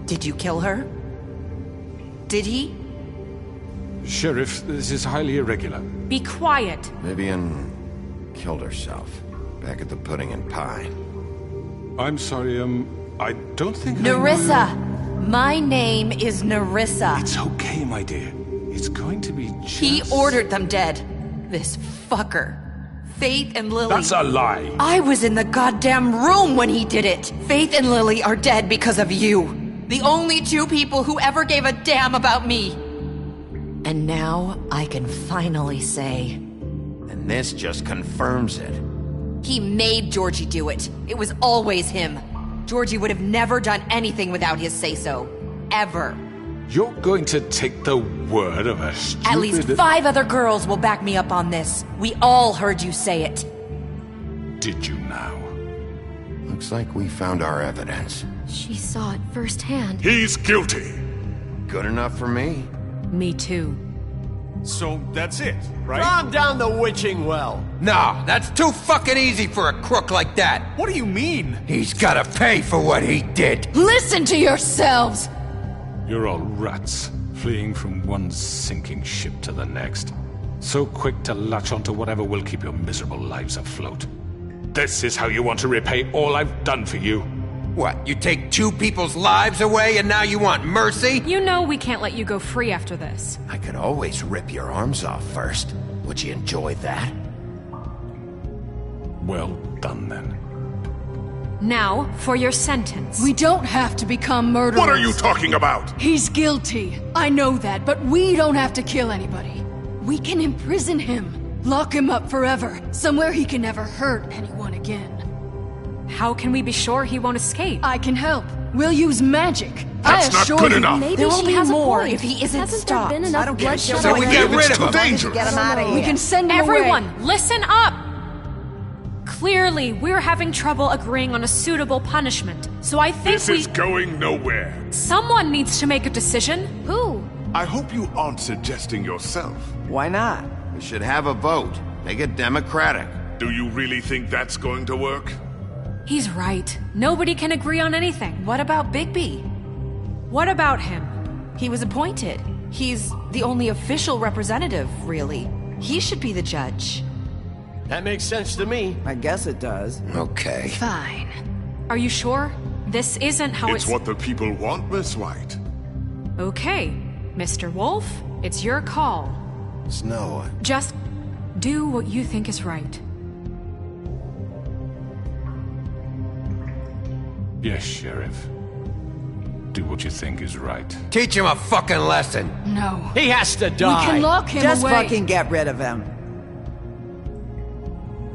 Did you kill her? Did he? Sheriff, this is highly irregular. Be quiet. Vivian killed herself back at the Pudding and Pie. I'm sorry, I don't think Nerissa! My name is Nerissa. It's okay, my dear. It's going to be just... He ordered them dead. This fucker. Faith and Lily. That's a lie. I was in the goddamn room when he did it. Faith and Lily are dead because of you. The only two people who ever gave a damn about me. And now I can finally say... And this just confirms it. He made Georgie do it. It was always him. Georgie would have never done anything without his say-so. Ever. You're going to take the word of a stupid... At least 5 other girls will back me up on this. We all heard you say it. Did you now? Looks like we found our evidence. She saw it firsthand. He's guilty. Good enough for me. Me too. So that's it, right? Calm down the witching well. No, that's too fucking easy for a crook like that. What do you mean? He's gotta pay for what he did. Listen to yourselves! You're all rats, fleeing from one sinking ship to the next. So quick to latch onto whatever will keep your miserable lives afloat. This is how you want to repay all I've done for you. What, you take 2 people's lives away and now you want mercy? You know we can't let you go free after this. I could always rip your arms off first. Would you enjoy that? Well done, then. Now, for your sentence. We don't have to become murderers. What are you talking about? He's guilty. I know that, but we don't have to kill anybody. We can imprison him. Lock him up forever. Somewhere he can never hurt anyone again. How can we be sure he won't escape? I can help. We'll use magic. That's not good enough. Maybe there will she be has more a point. if he isn't Hasn't stopped. there been enough bloodshed? So we get rid of him. Dangerous. Get him out of here. We can send him Everyone, away. listen up! Clearly, we're having trouble agreeing on a suitable punishment. So I think This is going nowhere. someone needs to make a decision. Who? I hope you aren't suggesting yourself. Why not? We should have a vote. Make it democratic. Do you really think that's going to work? He's right. Nobody can agree on anything. What about Bigby? What about him? He was appointed. He's the only official representative, really. He should be the judge. That makes sense to me. I guess it does. Okay. Fine. Are you sure? This isn't how It's what the people want, Miss White. Okay, Mr. Wolf, it's your call. Snow. Just do what you think is right. Yes, Sheriff. Do what you think is right. Teach him a fucking lesson. No. He has to die. We can lock him Just away. fucking get rid of him.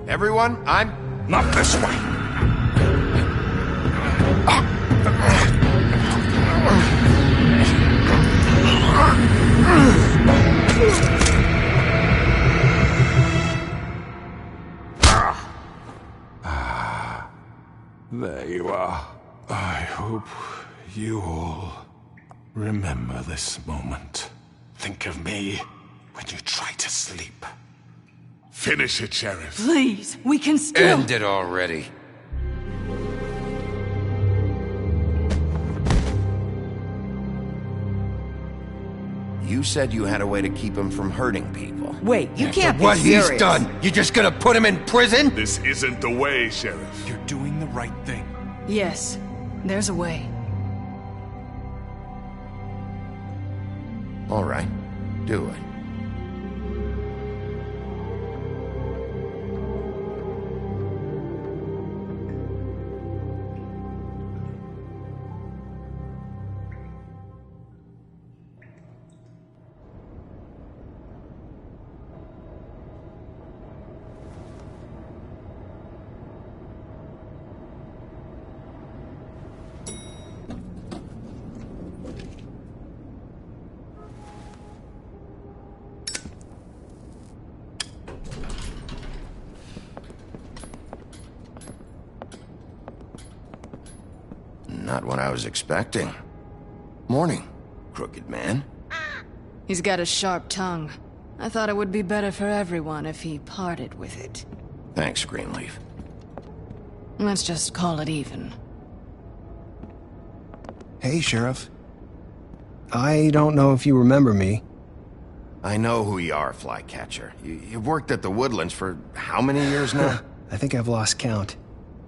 Everyone, I'm... Not this way. There you are. I hope you all remember this moment. Think of me when you try to sleep. Finish it, Sheriff. Please, we can still... End it already. You said you had a way to keep him from hurting people. Wait, you can't be What serious. he's done, you just gonna put him in prison? This isn't the way, Sheriff. You're doing the right thing. Yes, there's a way. All right, do it. Not what I was expecting. Morning, crooked man. He's got a sharp tongue. I thought it would be better for everyone if he parted with it. Thanks, Greenleaf. Let's just call it even. Hey, Sheriff. I don't know if you remember me. I know who you are, Flycatcher. You've worked at the Woodlands for how many years now? I think I've lost count.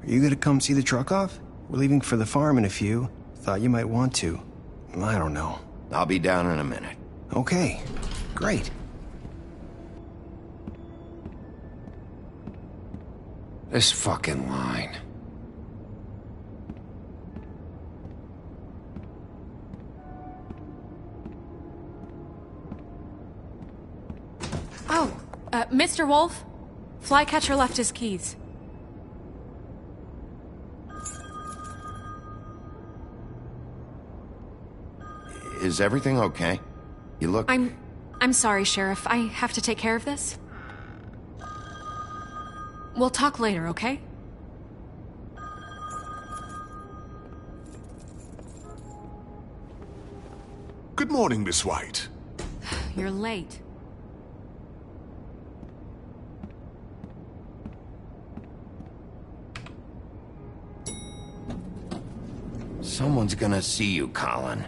Are you gonna come see the truck off? We're leaving for the farm in a few. Thought you might want to. I don't know. I'll be down in a minute. Okay, great. This fucking line. Oh, Mr. Wolf? Flycatcher left his keys. Is everything okay? You look... I'm sorry, Sheriff. I have to take care of this. We'll talk later, okay? Good morning, Miss White. You're late. Someone's gonna see you, Colin.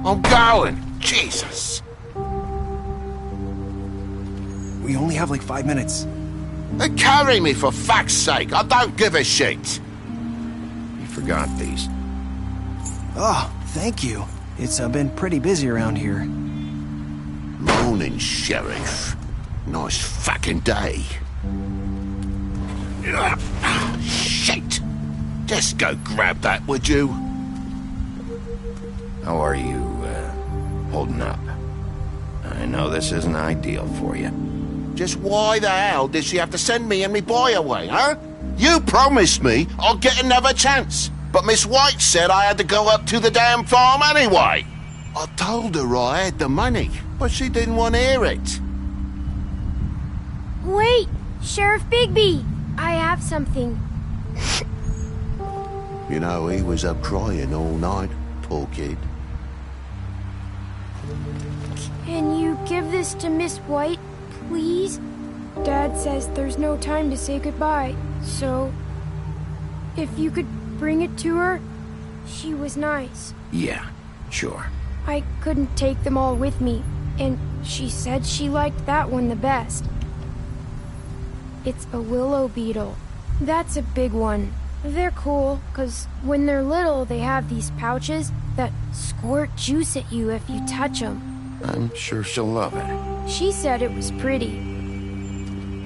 I'm going! Jesus! We only have like 5 minutes. Carry me, for fuck's sake! I don't give a shit! You forgot these. Oh, thank you. It's been pretty busy around here. Morning, Sheriff. Nice fucking day. Shit! Just go grab that, would you? How are you, holding up? I know this isn't ideal for you. Just why the hell did she have to send me and me boy away, huh? You promised me I'll get another chance, but Miss White said I had to go up to the damn farm anyway. I told her I had the money, but she didn't want to hear it. Wait, Sheriff Bigby, I have something. You know, he was up crying all night, poor kid. Can you give this to Miss White, please? Dad says there's no time to say goodbye, so if you could bring it to her, she was nice. Yeah, sure. I couldn't take them all with me, and she said she liked that one the best. It's a willow beetle. That's a big one. They're cool, 'cause when they're little, they have these pouches that squirt juice at you if you touch them. I'm sure she'll love it. She said it was pretty.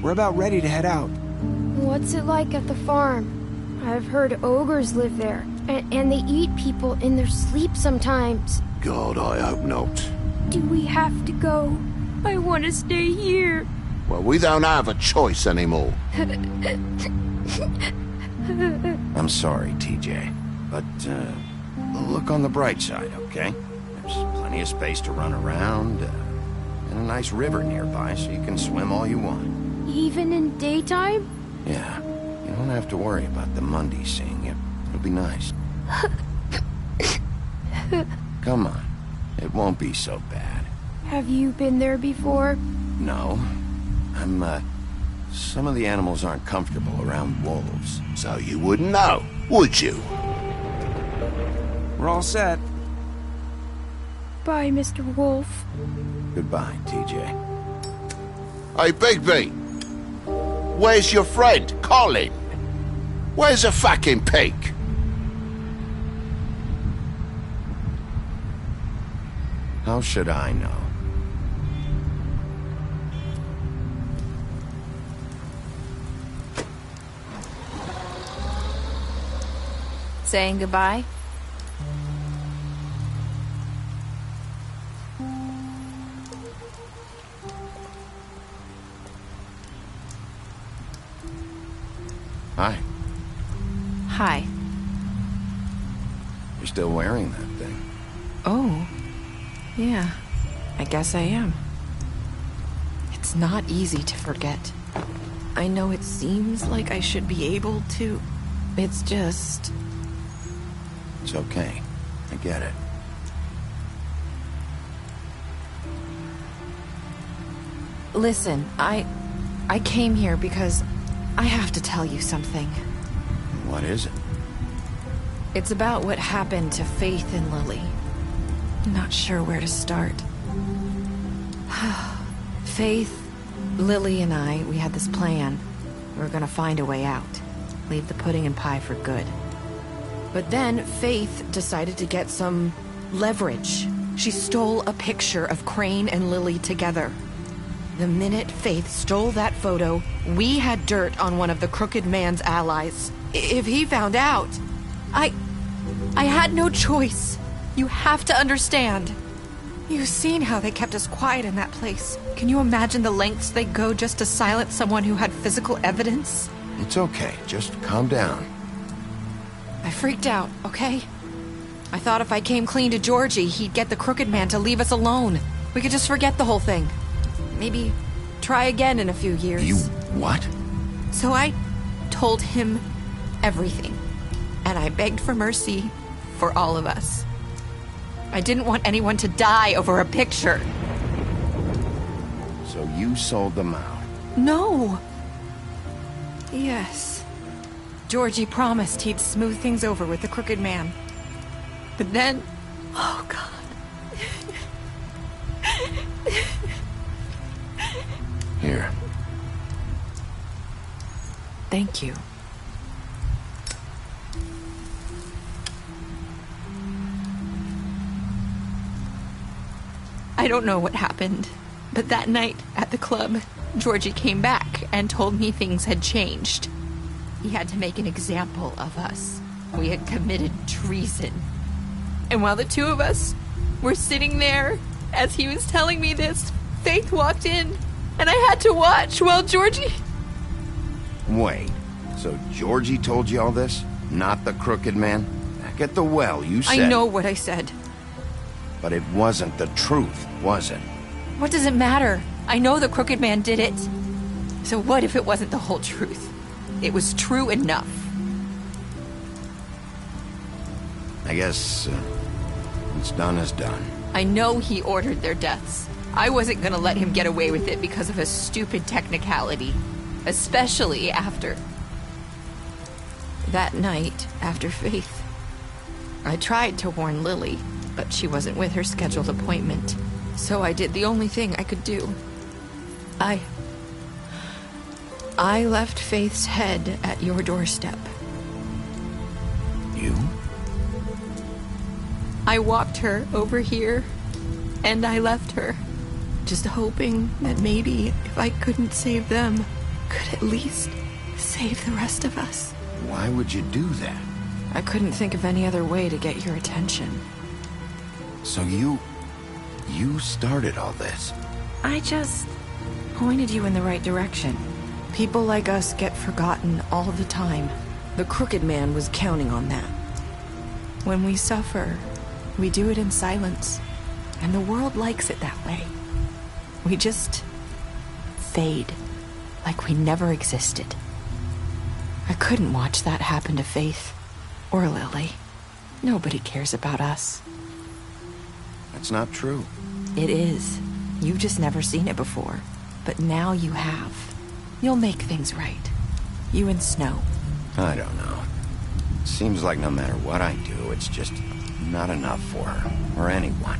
We're about ready to head out. What's it like at the farm? I've heard ogres live there, and they eat people in their sleep sometimes. God, I hope not. Do we have to go? I want to stay here. Well, we don't have a choice anymore. I'm sorry, TJ, but look on the bright side, okay? There's plenty of space to run around, and a nice river nearby so you can swim all you want. Even in daytime? Yeah, you don't have to worry about the Mundy seeing you. It'll be nice. Come on, it won't be so bad. Have you been there before? No, some of the animals aren't comfortable around wolves, so you wouldn't know, would you? We're all set. Bye, Mr. Wolf. Goodbye, TJ. Hey, Bigby! Where's your friend, Colin? Where's the fucking pig? How should I know? saying goodbye? Hi. Hi. You're still wearing that thing. Oh. Yeah. I guess I am. It's not easy to forget. I know it seems like I should be able to. It's just... It's okay. I get it. Listen, I came here because I have to tell you something. What is it? It's about what happened to Faith and Lily. I'm not sure where to start. Faith, Lily, and I, we had this plan. We were gonna find a way out. Leave the pudding and pie for good. But then Faith decided to get some leverage. She stole a picture of Crane and Lily together. The minute Faith stole that photo, we had dirt on one of the Crooked Man's allies. If he found out, I had no choice. You have to understand. You've seen how they kept us quiet in that place. Can you imagine the lengths they go just to silence someone who had physical evidence? It's okay. Just calm down. I freaked out, okay? I thought if I came clean to Georgie, he'd get the Crooked Man to leave us alone. We could just forget the whole thing. Maybe try again in a few years. You what? So I told him everything. And I begged for mercy for all of us. I didn't want anyone to die over a picture. So you sold them out? No. Yes. Georgie promised he'd smooth things over with the Crooked Man. But then... Oh, God. Here. Thank you. I don't know what happened, but that night at the club, Georgie came back and told me things had changed. He had to make an example of us. We had committed treason. And while the two of us were sitting there, as he was telling me this, Faith walked in, and I had to watch while Georgie... Wait, so Georgie told you all this? Not the Crooked Man? Back at the well, you said... I know what I said. But it wasn't the truth, was it? What does it matter? I know the Crooked Man did it. So what if it wasn't the whole truth? It was true enough. I guess what's done is done. I know he ordered their deaths. I wasn't gonna let him get away with it because of a stupid technicality. Especially after... that night, after Faith. I tried to warn Lily, but she wasn't with her scheduled appointment. So I did the only thing I could do. I left Faith's head at your doorstep. You? I walked her over here, and I left her. Just hoping that maybe if I couldn't save them, could at least save the rest of us. Why would you do that? I couldn't think of any other way to get your attention. So you started all this? I just pointed you in the right direction. People like us get forgotten all the time. The Crooked Man was counting on that. When we suffer, we do it in silence. And the world likes it that way. We just fade, like we never existed. I couldn't watch that happen to Faith or Lily. Nobody cares about us. That's not true. It is. You've just never seen it before. But now you have. You'll make things right. You and Snow. I don't know. It seems like no matter what I do, it's just not enough for her, or anyone.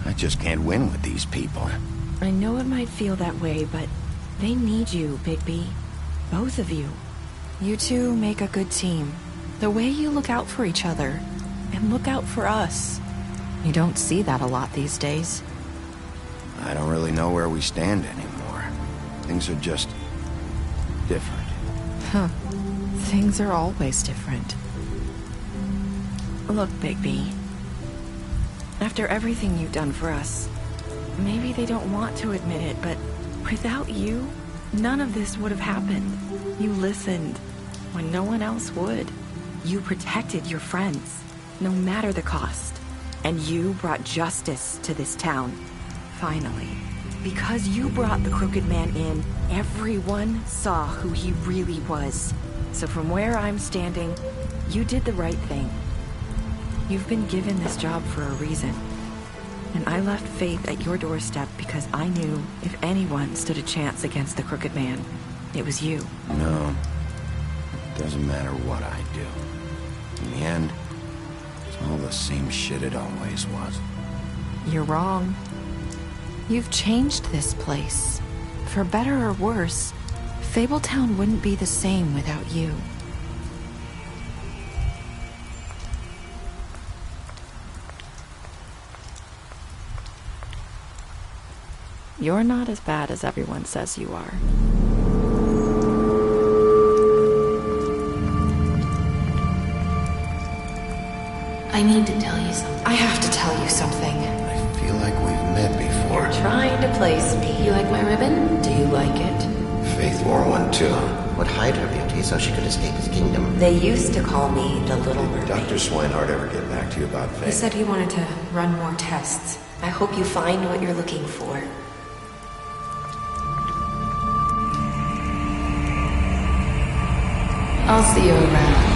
I just can't win with these people. I know it might feel that way, but they need you, Bigby. Both of you. You two make a good team. The way you look out for each other, and look out for us. You don't see that a lot these days. I don't really know where we stand anymore. Things are just different. Huh. Things are always different. Look, Bigby. After everything you've done for us, maybe they don't want to admit it, but without you, none of this would have happened. You listened when no one else would. You protected your friends, no matter the cost. And you brought justice to this town. Finally. Because you brought the Crooked Man in, everyone saw who he really was. So from where I'm standing, you did the right thing. You've been given this job for a reason. And I left Faith at your doorstep because I knew if anyone stood a chance against the Crooked Man, it was you. No. It doesn't matter what I do. In the end, it's all the same shit it always was. You're wrong. You've changed this place. For better or worse, Fabletown wouldn't be the same without you. You're not as bad as everyone says you are. I need to tell you something. I have to tell you something. I feel like we've met before. You're trying to place me. You like my ribbon? Do you like it? Faith wore one too. Would hide her beauty so she could escape his kingdom. They used to call me the Little Mermaid. Dr. Swinehart ever get back to you about Faith? He said he wanted to run more tests. I hope you find what you're looking for. I'll see you around.